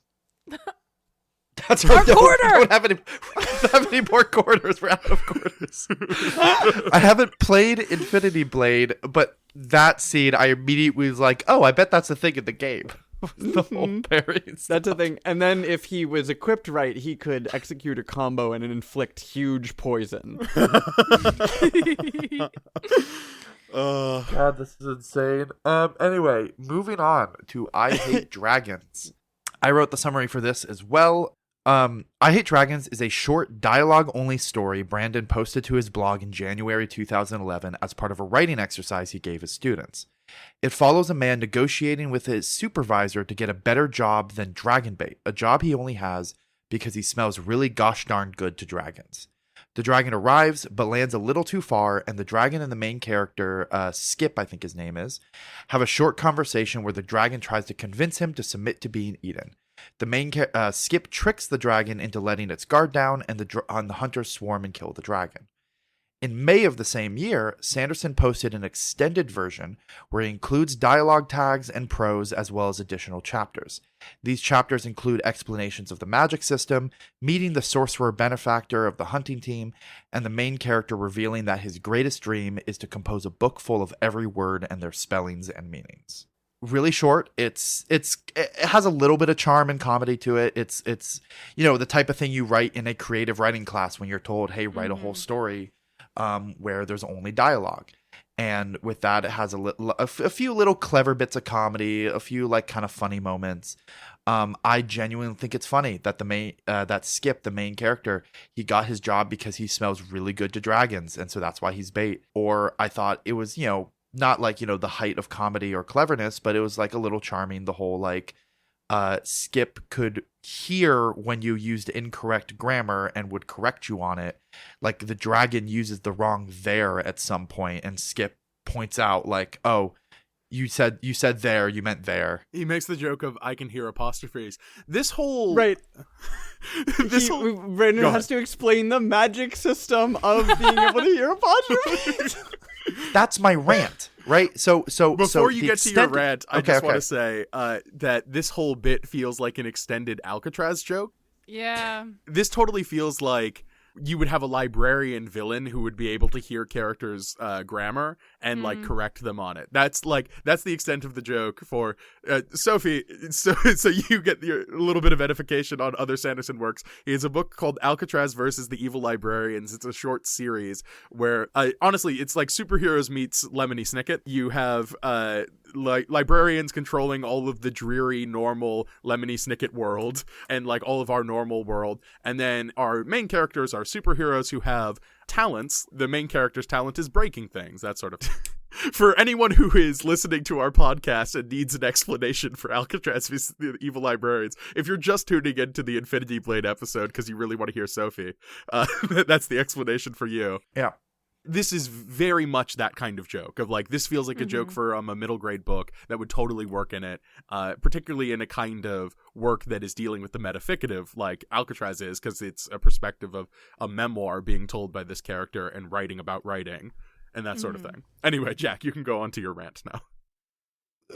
That's Our quarter! Don't have any more quarters. We're out of quarters. I haven't played Infinity Blade, but that scene, I immediately was like, oh, I bet that's a thing in the game. The whole parry. That's a thing. And then if he was equipped right, he could execute a combo and inflict huge poison. God, this is insane. Anyway, moving on to I Hate Dragons. I wrote the summary for this as well. I Hate Dragons is a short dialogue-only story Brandon posted to his blog in January 2011 as part of a writing exercise he gave his students. It follows a man negotiating with his supervisor to get a better job than Dragonbait, a job he only has because he smells really gosh darn good to dragons. The dragon arrives, but lands a little too far, and the dragon and the main character, Skip, I think his name is, have a short conversation where the dragon tries to convince him to submit to being eaten. The main Skip tricks the dragon into letting its guard down, and the hunters swarm and kill the dragon. In May of the same year, Sanderson posted an extended version where he includes dialogue tags and prose as well as additional chapters. These chapters include explanations of the magic system, meeting the sorcerer benefactor of the hunting team, and the main character revealing that his greatest dream is to compose a book full of every word and their spellings and meanings. Really short. It has a little bit of charm and comedy to it. It's the type of thing you write in a creative writing class when you're told, hey, write a whole story where there's only dialogue. And with that, it has a few little clever bits of comedy, a few kind of funny moments. I genuinely think it's funny that that Skip, the main character, he got his job because he smells really good to dragons, and so that's why he's bait. Or I thought it was not the height of comedy or cleverness, but it was a little charming. The whole Skip could hear when you used incorrect grammar and would correct you on it. The dragon uses the wrong there at some point, and Skip points out oh, you said there, you meant there. He makes the joke of I can hear apostrophes. This whole right. Brandon has to explain the magic system of being able to hear apostrophes. That's my rant, right? So before you get to your rant, I just want to say that this whole bit feels like an extended Alcatraz joke. Yeah. This totally feels like you would have a librarian villain who would be able to hear characters' grammar and correct them on it. That's the extent of the joke for Sophie. So you get a little bit of edification on other Sanderson works. He has a book called Alcatraz versus the Evil Librarians. It's a short series where honestly, it's like superheroes meets Lemony Snicket. You have librarians controlling all of the dreary, normal Lemony Snicket world and all of our normal world. And then our main characters are superheroes who have talents. The main character's talent is breaking things, that sort of thing. For anyone who is listening to our podcast and needs an explanation for Alcatraz versus the Evil Librarians, if you're just tuning into the Infinity Blade episode because you really want to hear Sophie, that's the explanation for you. Yeah. this is very much that kind of joke of like, this feels like a joke for a middle grade book that would totally work in it, particularly in a kind of work that is dealing with the metaficative like Alcatraz is, because it's a perspective of a memoir being told by this character and writing about writing and that sort of thing. Anyway, Jack, you can go on to your rant now.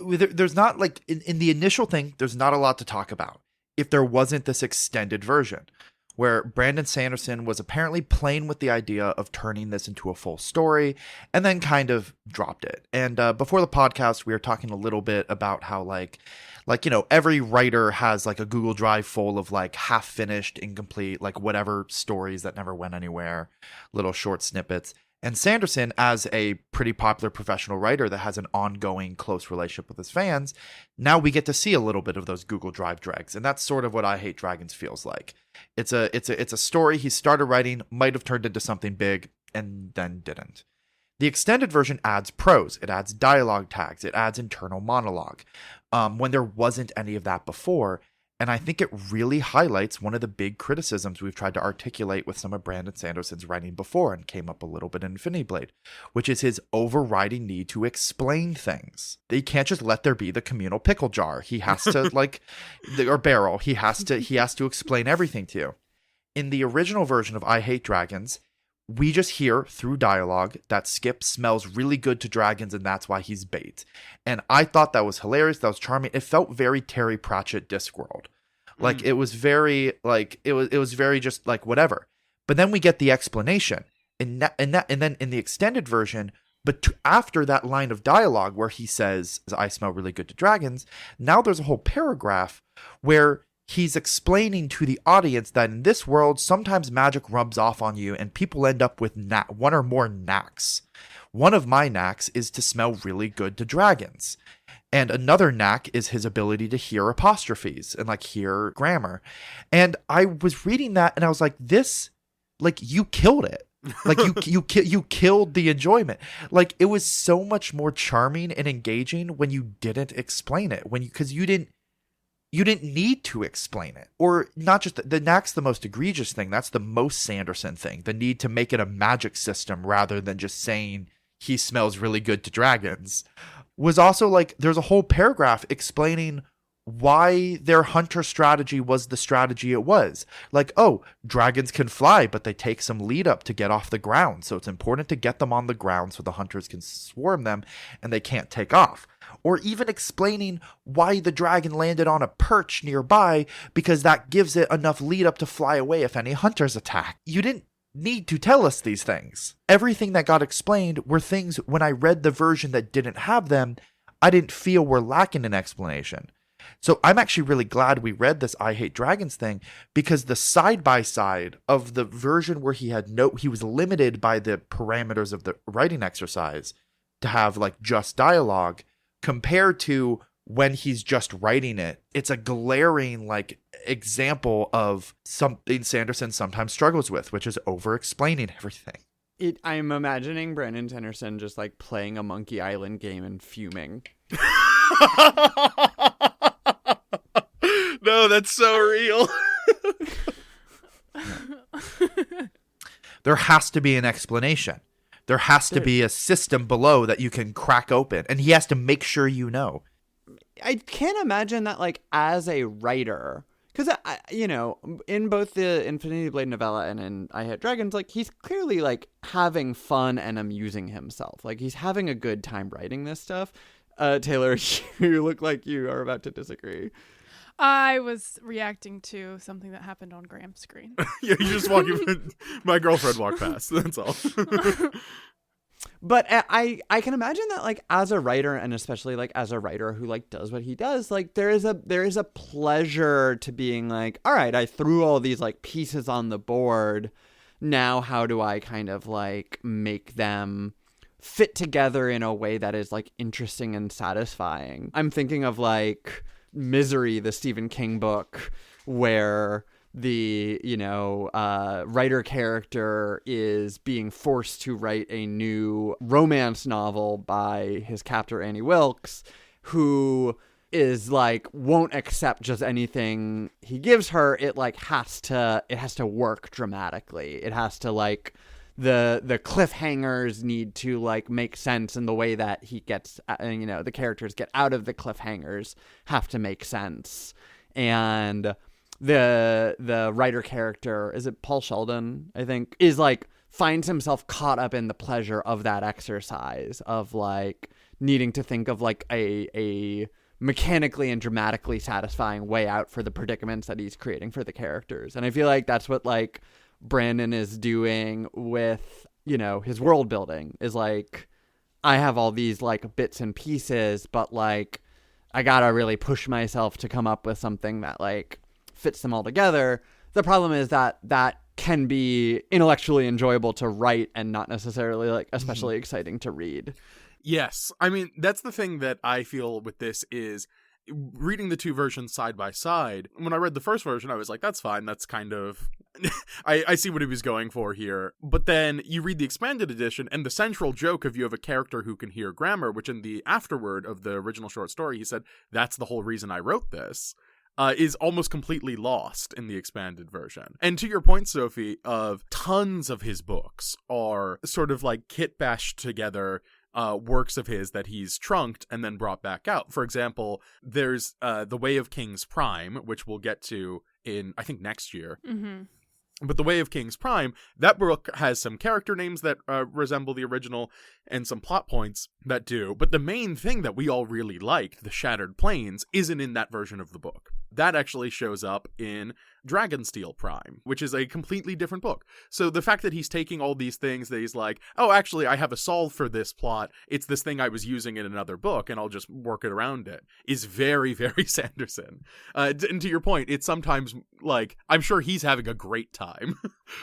There's not like in the initial thing, there's not a lot to talk about if there wasn't this extended version where Brandon Sanderson was apparently playing with the idea of turning this into a full story and then kind of dropped it. And before the podcast, we were talking a little bit about how like, you know, every writer has like a Google Drive full of like half finished, incomplete, like whatever stories that never went anywhere, little short snippets. And Sanderson, as a pretty popular professional writer that has an ongoing close relationship with his fans, now we get to see a little bit of those Google Drive dregs. And that's sort of what I Hate Dragons feels like. It's a story he started writing, might have turned into something big, and then didn't. The extended version adds prose, it adds dialogue tags, it adds internal monologue, when there wasn't any of that before. And I think it really highlights one of the big criticisms we've tried to articulate with some of Brandon Sanderson's writing before and came up a little bit in Infinity Blade, which is his overriding need to explain things. He can't just let there be the communal pickle jar. He has to or barrel. He has to explain everything to you. In the original version of I Hate Dragons, we just hear through dialogue that Skip smells really good to dragons and that's why he's bait. And I thought that was hilarious. That was charming. It felt very Terry Pratchett Discworld. Like it was very like it was very just like whatever. But then we get the explanation. And then in the extended version, but after that line of dialogue where he says, I smell really good to dragons, now there's a whole paragraph where he's explaining to the audience that in this world, sometimes magic rubs off on you and people end up with one or more knacks. One of my knacks is to smell really good to dragons. And another knack is his ability to hear apostrophes and like hear grammar. And I was reading that and I was like, this, like you killed it. Like you killed the enjoyment. Like it was so much more charming and engaging when you didn't explain it, because you didn't need to explain it. Or not just the knack's the most egregious thing. That's the most Sanderson thing. The need to make it a magic system rather than just saying he smells really good to dragons was also like, there's a whole paragraph explaining why their hunter strategy was the strategy it was. Like, oh, dragons can fly, but they take some lead up to get off the ground. So it's important to get them on the ground so the hunters can swarm them and they can't take off. Or even explaining why the dragon landed on a perch nearby, because that gives it enough lead up to fly away if any hunters attack. You didn't need to tell us these things. Everything that got explained were things when I read the version that didn't have them, I didn't feel were lacking in explanation. So I'm actually really glad we read this I Hate Dragons thing, because the side-by-side of the version where he was limited by the parameters of the writing exercise to have like just dialogue, compared to when he's just writing it, it's a glaring like example of something Sanderson sometimes struggles with, which is over-explaining everything. I'm imagining Brandon Sanderson just like playing a Monkey Island game and fuming. No, that's so real. There has to be an explanation. There has to be a system below that you can crack open, and he has to make sure you know. I can't imagine that, like, as a writer, because, you know, in both the Infinity Blade novella and in I Hate Dragons, like, he's clearly, like, having fun and amusing himself. Like, he's having a good time writing this stuff. Taylor, you look like you are about to disagree. I was reacting to something that happened on Graham's screen. Yeah, you just walking. My girlfriend walked past. That's all. But I can imagine that, like, as a writer, and especially like as a writer who like does what he does, like there is a pleasure to being like, all right, I threw all these like pieces on the board. Now, how do I kind of like make them fit together in a way that is like interesting and satisfying? I'm thinking of like Misery, the Stephen King book, where the, you know, writer character is being forced to write a new romance novel by his captor Annie Wilkes, who is like won't accept just anything he gives her. It like has to work dramatically. It has to like the cliffhangers need to like make sense, and the way that he gets, the characters get out of the cliffhangers have to make sense. And the writer character, is it Paul Sheldon, I think, is like finds himself caught up in the pleasure of that exercise of like needing to think of like a mechanically and dramatically satisfying way out for the predicaments that he's creating for the characters. And I feel like that's what like Brandon is doing with, his world building, is like, I have all these like bits and pieces, but like I gotta really push myself to come up with something that like fits them all together. The problem is that can be intellectually enjoyable to write and not necessarily like especially exciting to read. Yes. I mean, that's the thing that I feel with this is reading the two versions side by side. When I read the first version, I was like, that's fine. That's kind of, I see what he was going for here. But then you read the expanded edition, and the central joke of you have a character who can hear grammar, which in the afterword of the original short story, he said, that's the whole reason I wrote this, is almost completely lost in the expanded version. And to your point, Sophie, of tons of his books are sort of like kit bashed together works of his that he's trunked and then brought back out. For example, there's The Way of Kings Prime, which we'll get to in, I think, next year. Mm-hmm. But The Way of Kings Prime, that book has some character names that resemble the original and some plot points that do. But the main thing that we all really liked, the Shattered Plains, isn't in that version of the book. That actually shows up in Dragonsteel Prime, which is a completely different book. So the fact that he's taking all these things that he's like, oh, actually, I have a solve for this plot. It's this thing I was using in another book, and I'll just work it around it, is very, very Sanderson. And to your point, it's sometimes like, I'm sure he's having a great time,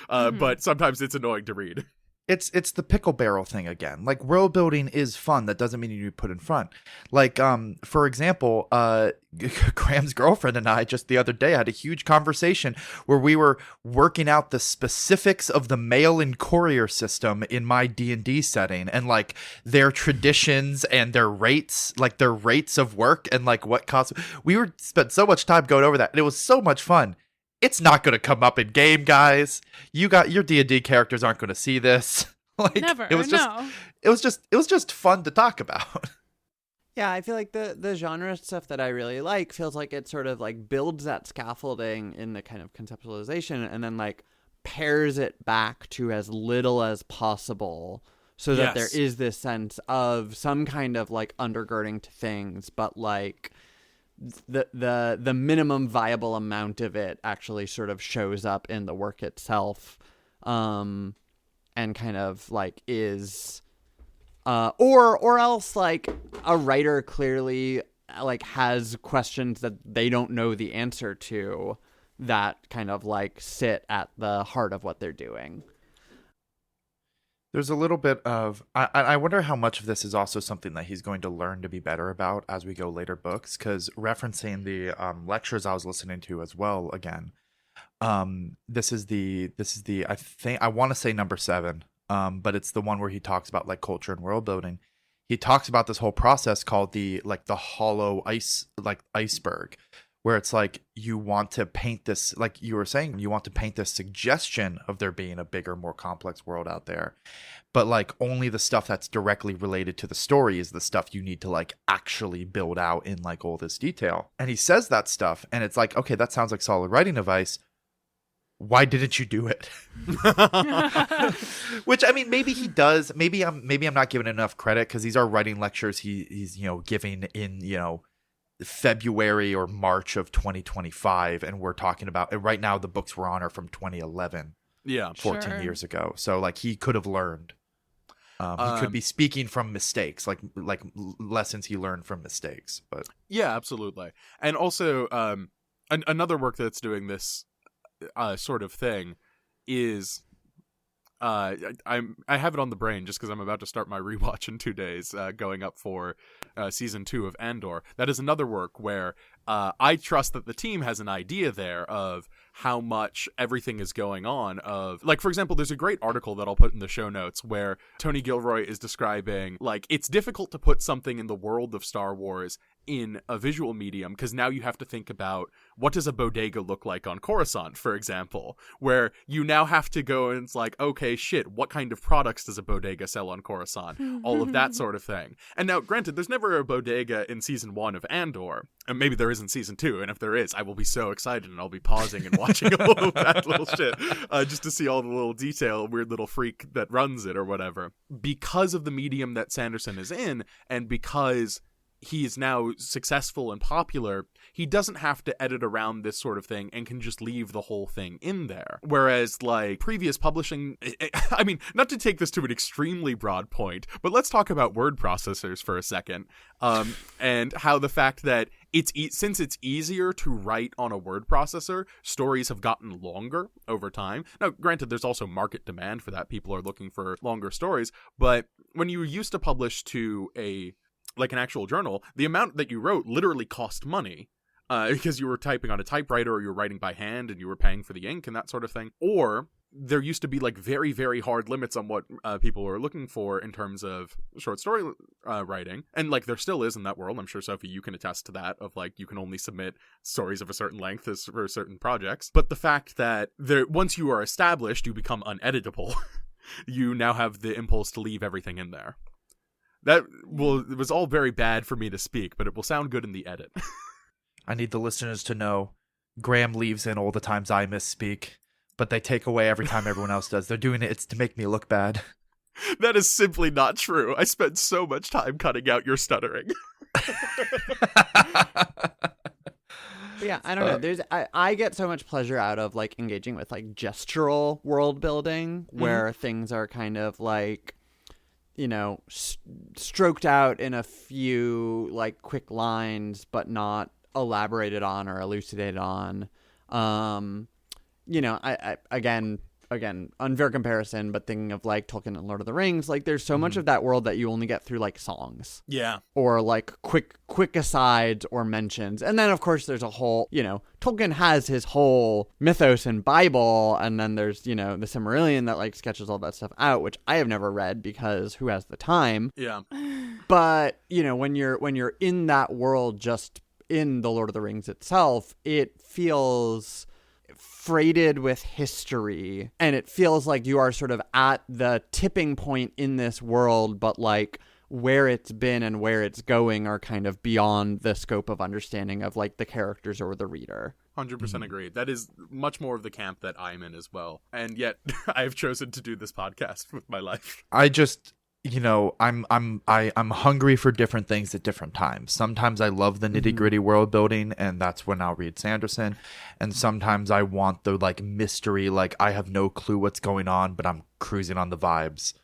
but sometimes it's annoying to read. It's the pickle barrel thing again. Like, world building is fun. That doesn't mean you need to put in front. Like, for example, Graham's girlfriend and I just the other day had a huge conversation where we were working out the specifics of the mail and courier system in my D&D setting, and like their traditions and their rates, like their rates of work, and like what costs. We spent so much time going over that, and it was so much fun. It's not going to come up in game, guys. You got your D&D characters aren't going to see this. Like, Never. It was just fun to talk about. Yeah, I feel like the genre stuff that I really like feels like it sort of like builds that scaffolding in the kind of conceptualization, and then like pairs it back to as little as possible, so that there is this sense of some kind of like undergirding to things, but like the minimum viable amount of it actually sort of shows up in the work itself, and kind of like is or else like a writer clearly like has questions that they don't know the answer to that kind of like sit at the heart of what they're doing. There's a little bit of, I wonder how much of this is also something that he's going to learn to be better about as we go later books, because referencing the lectures I was listening to as well again, this is the I think I want to say number 7, but it's the one where he talks about like culture and world building. He talks about this whole process called the hollow iceberg, where it's like you want to paint this, like you were saying, you want to paint this suggestion of there being a bigger, more complex world out there. But like only the stuff that's directly related to the story is the stuff you need to like actually build out in like all this detail. And he says that stuff, and it's like, okay, that sounds like solid writing advice. Why didn't you do it? Which, I mean, maybe he does. Maybe I'm not giving enough credit, because these are writing lectures he's giving in February or March of 2025, and we're talking about, and right now the books we're on are from 2011, 14 years ago. So like he could have learned. He could be speaking from mistakes, like lessons he learned from mistakes. But yeah, absolutely. And also another work that's doing this sort of thing is I have it on the brain just because I'm about to start my rewatch in 2 days, going up for season 2 of Andor. That is another work where I trust that the team has an idea there of how much everything is going on of, like, for example, there's a great article that I'll put in the show notes where Tony Gilroy is describing, like, it's difficult to put something in the world of Star Wars in a visual medium, because now you have to think about what does a bodega look like on Coruscant, for example, where you now have to go and it's like, okay, shit, what kind of products does a bodega sell on Coruscant? All of that sort of thing. And now, granted, there's never a bodega in season 1 of Andor, and maybe there is in season 2, and if there is, I will be so excited and I'll be pausing and watching all of that little shit, just to see all the little detail, weird little freak that runs it or whatever. Because of the medium that Sanderson is in, and because he is now successful and popular, he doesn't have to edit around this sort of thing and can just leave the whole thing in there. Whereas, like, previous publishing, I mean, not to take this to an extremely broad point, but let's talk about word processors for a second, and how the fact that since it's easier to write on a word processor, stories have gotten longer over time. Now, granted, there's also market demand for that. People are looking for longer stories, but when you used to publish to an actual journal, the amount that you wrote literally cost money, because you were typing on a typewriter or you were writing by hand and you were paying for the ink and that sort of thing. Or there used to be, like, very, very hard limits on what people were looking for in terms of short story writing. And, like, there still is in that world. I'm sure, Sophie, you can attest to that, of, like, you can only submit stories of a certain length for certain projects. But the fact that once you are established, you become uneditable. You now have the impulse to leave everything in there. It was all very bad for me to speak, but it will sound good in the edit. I need the listeners to know Graham leaves in all the times I misspeak, but they take away every time everyone else does. They're doing it's to make me look bad. That is simply not true. I spent so much time cutting out your stuttering. Yeah, I don't know. I get so much pleasure out of, like, engaging with, like, gestural world building, where things are kind of, like, you know, stroked out in a few, like, quick lines, but not elaborated on or elucidated on. You know, I again, unfair comparison, but thinking of, like, Tolkien and Lord of the Rings, like, there's so much of that world that you only get through, like, songs. Yeah. Or, like, quick asides or mentions. And then, of course, there's a whole, you know, Tolkien has his whole mythos and Bible, and then there's, you know, the Silmarillion that, like, sketches all that stuff out, which I have never read because who has the time? Yeah. But, you know, when you're in that world, just in the Lord of the Rings itself, it feels freighted with history, and it feels like you are sort of at the tipping point in this world, but, like, where it's been and where it's going are kind of beyond the scope of understanding of, like, the characters or the reader. 100% agreed. That is much more of the camp that I'm in as well. And yet I have chosen to do this podcast with my life. I just, you know, I'm hungry for different things at different times. Sometimes I love the nitty-gritty world building, and that's when I'll read Sanderson. And sometimes I want the, like, mystery, like, I have no clue what's going on, but I'm cruising on the vibes.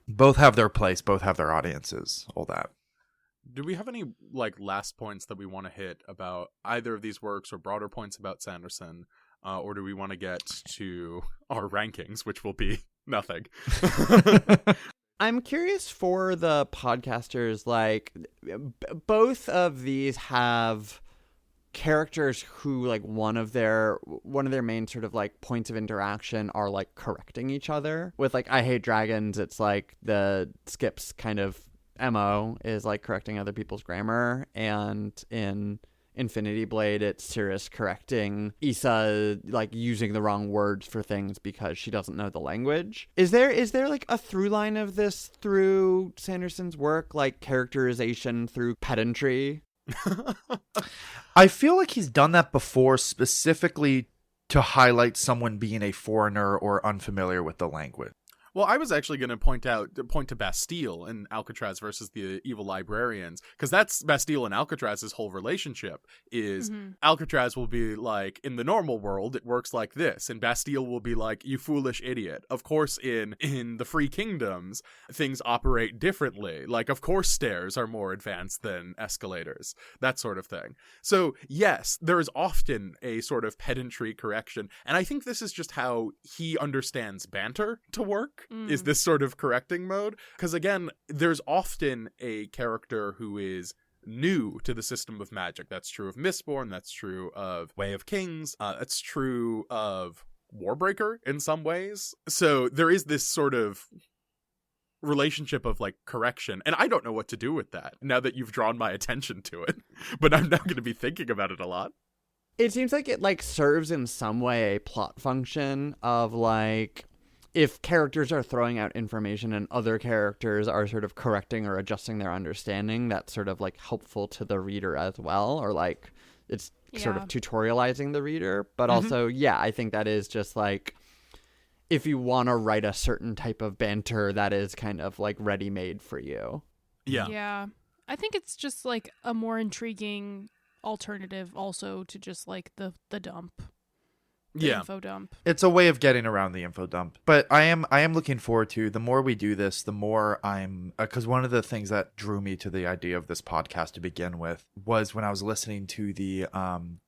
Both have their place, both have their audiences, all that. Do we have any, like, last points that we want to hit about either of these works, or broader points about Sanderson? Or do we want to get to our rankings, which will be nothing? I'm curious for the podcasters, like, both of these have characters who, like, one of their main sort of, like, points of interaction are, like, correcting each other. With, like, I Hate Dragons, it's like the Skip's kind of MO is, like, correcting other people's grammar, and in Infinity Blade, it's Cirrus correcting Issa, like, using the wrong words for things because she doesn't know the language. Is there like a through line of this through Sanderson's work, like characterization through pedantry? I feel like he's done that before, specifically to highlight someone being a foreigner or unfamiliar with the language. Well, I was actually going to point to Bastille in Alcatraz versus the Evil Librarians, because that's Bastille and Alcatraz's whole relationship is Alcatraz will be like, in the normal world, it works like this, and Bastille will be like, you foolish idiot. Of course, in the Free Kingdoms, things operate differently. Like, of course, stairs are more advanced than escalators, that sort of thing. So, yes, there is often a sort of pedantry correction, and I think this is just how he understands banter to work. Is this sort of correcting mode? Because again, there's often a character who is new to the system of magic. That's true of Mistborn, that's true of Way of Kings, that's true of Warbreaker in some ways. So there is this sort of relationship of like correction, and I don't know what to do with that now that you've drawn my attention to it, but I'm now going to be thinking about it a lot. It seems like it like serves in some way a plot function of like if characters are throwing out information and other characters are sort of correcting or adjusting their understanding, that's sort of like helpful to the reader as well, or like it's sort of tutorializing the reader. But also, I think that is just like if you want to write a certain type of banter, that is kind of like ready-made for you. Yeah. I think it's just like a more intriguing alternative also to just like the dump. The info dump. It's a way of getting around the info dump. But I am looking forward to, the more we do this, the more I'm, because one of the things that drew me to the idea of this podcast to begin with was when I was listening to the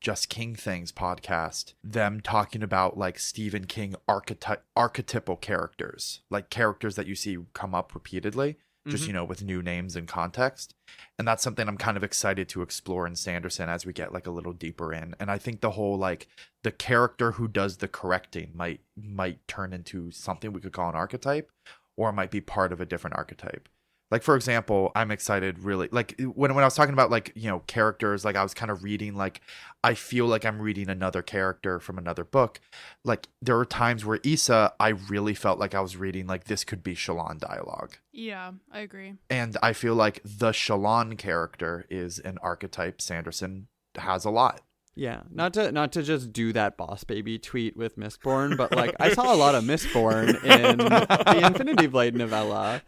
Just King Things podcast, them talking about like Stephen King archetypal characters, like characters that you see come up repeatedly. Just, you know, with new names and context. And that's something I'm kind of excited to explore in Sanderson as we get like a little deeper in. And I think the whole like the character who does the correcting might turn into something we could call an archetype, or it might be part of a different archetype. Like, for example, I'm excited really, like when I was talking about like, you know, characters, like I was kind of reading, like I feel like I'm reading another character from another book. Like there were times where Issa, I really felt like I was reading like this could be Shallan dialogue. Yeah, I agree. And I feel like the Shallan character is an archetype Sanderson has a lot. Yeah, not to just do that boss baby tweet with Mistborn, but like I saw a lot of Mistborn in the Infinity Blade novella.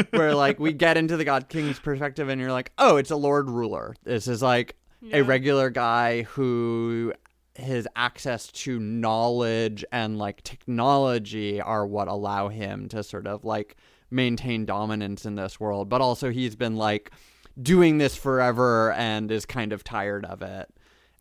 Where like we get into the God King's perspective and you're like, oh, it's a Lord Ruler. This is like a regular guy who his access to knowledge and like technology are what allow him to sort of like maintain dominance in this world. But also he's been like doing this forever and is kind of tired of it.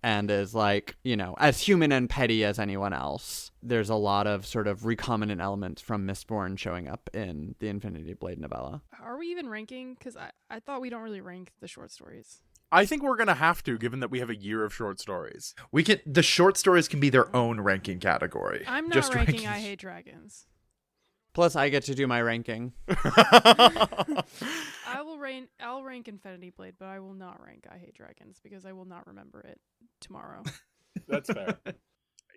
And is like, you know, as human and petty as anyone else. There's a lot of sort of recombinant elements from Mistborn showing up in the Infinity Blade novella. Are we even ranking? Because I thought we don't really rank the short stories. I think we're going to have to, given that we have a year of short stories. The short stories can be their own ranking category. I'm not ranking I Hate Dragons. Plus, I get to do my ranking. I'll rank Infinity Blade, but I will not rank I Hate Dragons because I will not remember it tomorrow. That's fair.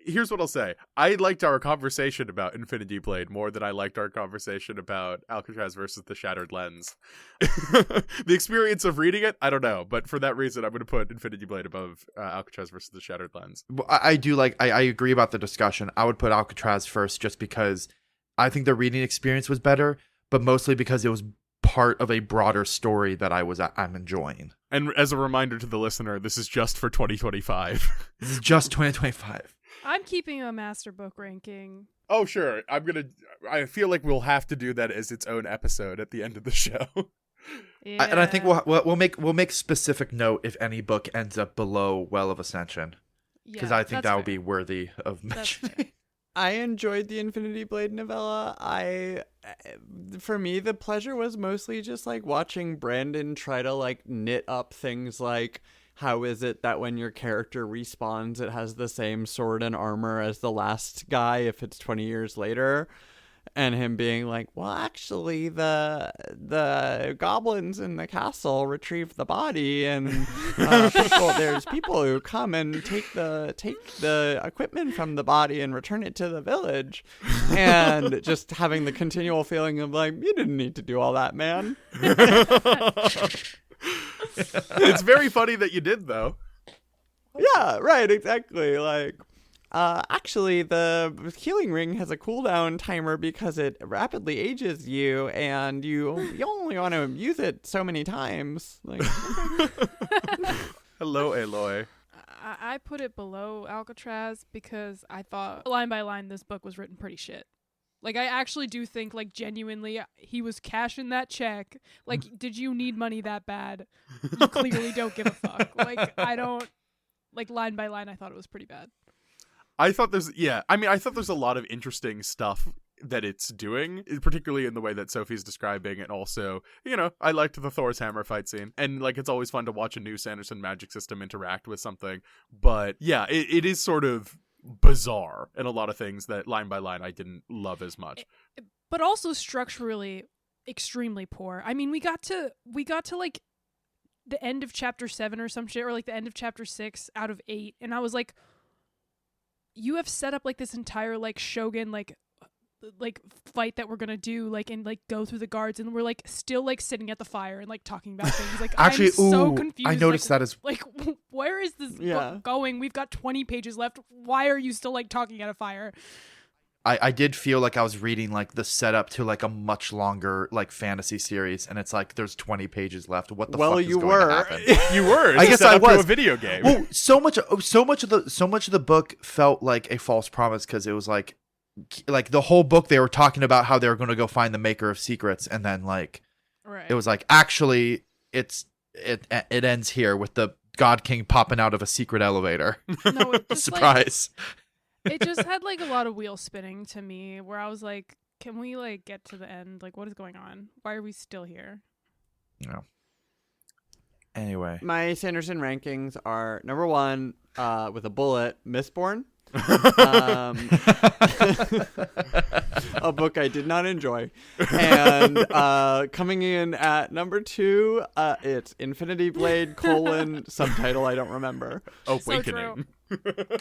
Here's what I'll say. I liked our conversation about Infinity Blade more than I liked our conversation about Alcatraz versus the Shattered Lens. The experience of reading it, I don't know. But for that reason, I'm going to put Infinity Blade above Alcatraz versus the Shattered Lens. Well, I do like, I agree about the discussion. I would put Alcatraz first just because I think the reading experience was better, but mostly because it was part of a broader story that I'm enjoying. And as a reminder to the listener, this is just for 2025. This is just 2025. I'm keeping a master book ranking. Oh, sure. I feel like we'll have to do that as its own episode at the end of the show. Yeah. And I think we'll make specific note if any book ends up below Well of Ascension. Because I think that would be worthy of mention. I enjoyed the Infinity Blade novella. For me, the pleasure was mostly just like watching Brandon try to like knit up things like, how is it that when your character respawns, it has the same sword and armor as the last guy if it's 20 years later? And him being like, well, actually, the goblins in the castle retrieve the body, and there's people who come and take the equipment from the body and return it to the village, and just having the continual feeling of like, you didn't need to do all that, man. It's very funny that you did, though. Yeah, right, exactly. Like, actually, the healing ring has a cooldown timer because it rapidly ages you, and you only want to use it so many times. Like, hello, Aloy. I put it below Alcatraz because I thought line by line this book was written pretty shit. Like, I actually do think, like, genuinely, he was cashing that check. Like, did you need money that bad? You clearly don't give a fuck. Like, I don't, like, line by line, I thought it was pretty bad. I thought there's a lot of interesting stuff that it's doing, particularly in the way that Sophie's describing. And also, I liked the Thor's hammer fight scene, and like it's always fun to watch a new Sanderson magic system interact with something. But yeah, it is sort of bizarre in a lot of things that line by line I didn't love as much, but also structurally extremely poor. I mean, we got to like the end of chapter 7 or some shit, or like the end of chapter 6 out of 8, and I was like, you have set up like this entire like Shogun like fight that we're gonna do, like, and like go through the guards, and we're like still like sitting at the fire and like talking about things. Like, actually, I'm so confused. I noticed like, that as like, where is this book going? We've got 20 pages left. Why are you still like talking at a fire? I did feel like I was reading like the setup to like a much longer like fantasy series, and it's like there's 20 pages left. What the fuck is going to happen? You were. I guess I was. To a video game. Well, so much of the book felt like a false promise, because it was like the whole book they were talking about how they were going to go find the maker of secrets, and then like it was like, actually it ends here with the God King popping out of a secret elevator. No, it just, surprise. It just had like a lot of wheel spinning to me, where I was like, can we like get to the end? Like, what is going on? Why are we still here? No. Anyway, my Sanderson rankings are number 1 with a bullet, Mistborn. A book I did not enjoy. And coming in at number 2, it's Infinity Blade : subtitle I don't remember. Awakening.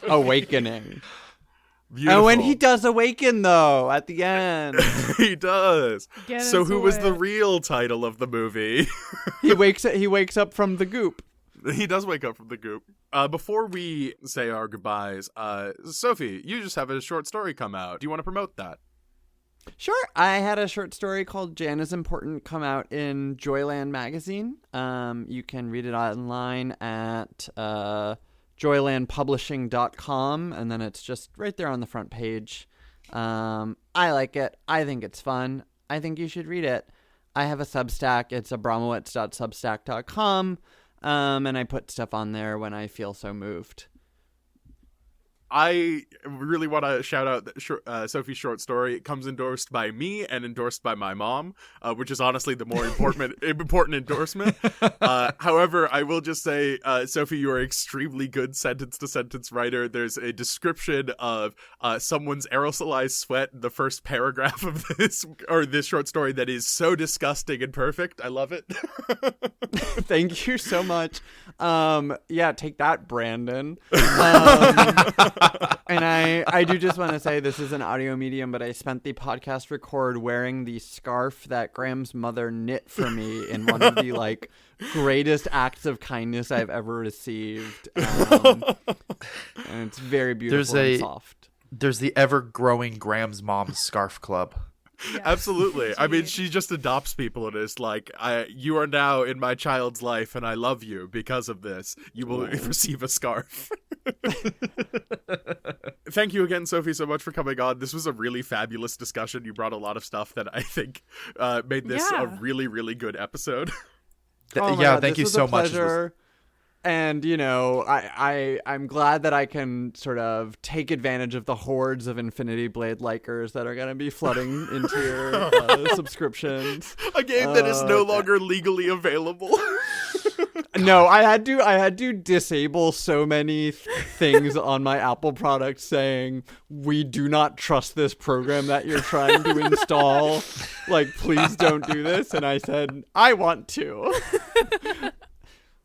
Awakening. Beautiful. And when he does awaken, though, at the end. He does. So who was the it. real title of the movie? He wakes up from the goop. He does wake up from the goop. Before we say our goodbyes, Sophie, you just have a short story come out. Do you want to promote that? Sure. I had a short story called Jan is Important come out in Joyland magazine. You can read it online at joylandpublishing.com, and then it's just right there on the front page. I like it. I think it's fun. I think you should read it. I have a Substack. It's abromowitz.substack.com, and I put stuff on there when I feel so moved. I really want to shout out Sophie's short story. It comes endorsed by me and endorsed by my mom, which is honestly the more important endorsement. However, I will just say, Sophie, you are an extremely good sentence-to-sentence writer. There's a description of someone's aerosolized sweat in the first paragraph of this short story that is so disgusting and perfect. I love it. Thank you so much. Yeah, take that, Brandon. And I do just want to say, this is an audio medium, but I spent the podcast record wearing the scarf that Graham's mother knit for me in one of the like greatest acts of kindness I've ever received. And it's very beautiful and soft. There's the ever-growing Graham's Mom's Scarf Club. Yeah. Absolutely. I mean, she just adopts people and is like, you are now in my child's life and I love you because of this. You will receive a scarf. Thank you again, Sophie, so much for coming on. This was a really fabulous discussion. You brought a lot of stuff that I think made this a really, really good episode. Thank you so much. And, you know, I'm glad that I can sort of take advantage of the hordes of Infinity Blade likers that are going to be flooding into your subscriptions. A game that is no longer legally available. No, I had to disable so many things on my Apple product saying, we do not trust this program that you're trying to install. Like, please don't do this. And I said, I want to.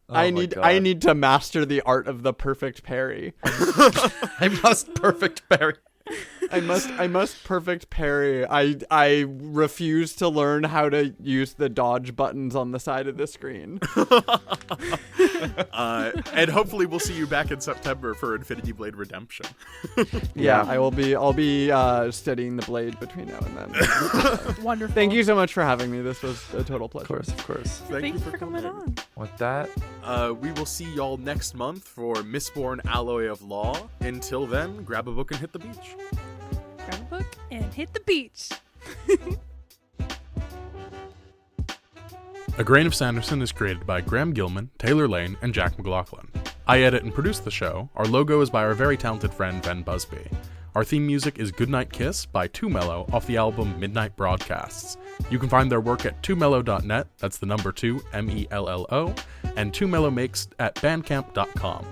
I need to master the art of the perfect parry. I must perfect parry. I must perfect parry. I refuse to learn how to use the dodge buttons on the side of the screen. And hopefully we'll see you back in September for Infinity Blade Redemption. Yeah, I'll be studying the blade between now and then. Wonderful. Thank you so much for having me. This was a total pleasure. Of course. Thank you for coming on. With that, we will see y'all next month for Mistborn Alloy of Law. Until then, grab a book and hit the beach. Grab a book and hit the beach. A Grain of Sanderson is created by Graham Gillman, Taylor Lane, and Jack McLaughlan. I edit and produce the show. Our logo is by our very talented friend Ben Busby. Our theme music is Goodnight Kiss by Too Mellow off the album Midnight Broadcasts. You can find their work at twomellow.net, that's the number 2, MELLO, and Too Mellow Makes at bandcamp.com.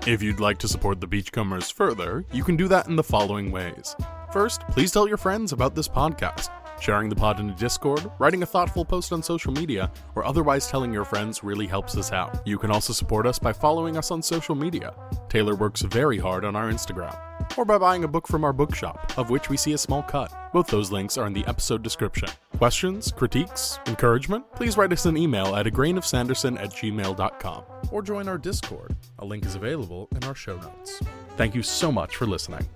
If you'd like to support the Beachcombers further, you can do that in the following ways. First, please tell your friends about this podcast. Sharing the pod in a Discord, writing a thoughtful post on social media, or otherwise telling your friends really helps us out. You can also support us by following us on social media. Taylor works very hard on our Instagram. Or by buying a book from our bookshop, of which we see a small cut. Both those links are in the episode description. Questions, critiques, encouragement? Please write us an email at agrainofsanderson@gmail.com. Or join our Discord. A link is available in our show notes. Thank you so much for listening.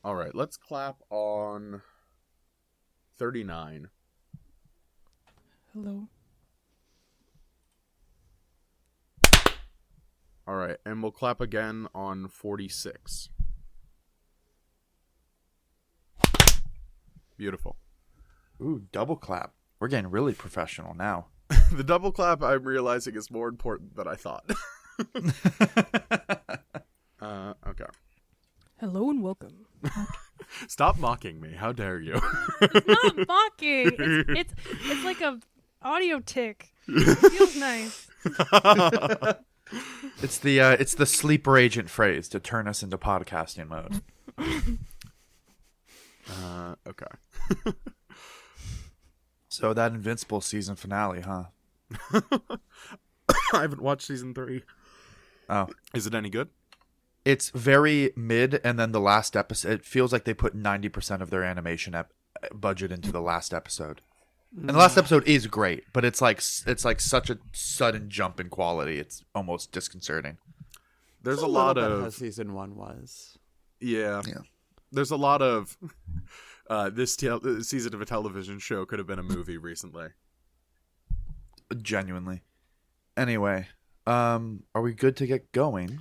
All right, let's clap on 39. Hello. All right, and we'll clap again on 46. Beautiful. Ooh, double clap. We're getting really professional now. The double clap, I'm realizing, is more important than I thought. Okay. Hello and welcome. Stop mocking me. How dare you? It's not mocking. It's like a audio tick. It feels nice. It's the sleeper agent phrase to turn us into podcasting mode. Okay. So that Invincible season finale, huh? I haven't watched season 3. Oh. Is it any good? It's very mid, and then the last episode, it feels like they put 90% of their animation budget into the last episode. And the last episode is great, but it's like such a sudden jump in quality. It's almost disconcerting. There's It's a lot little bit of how season 1 was. Yeah. There's a lot of this season of a television show could have been a movie recently. Genuinely. Anyway, are we good to get going?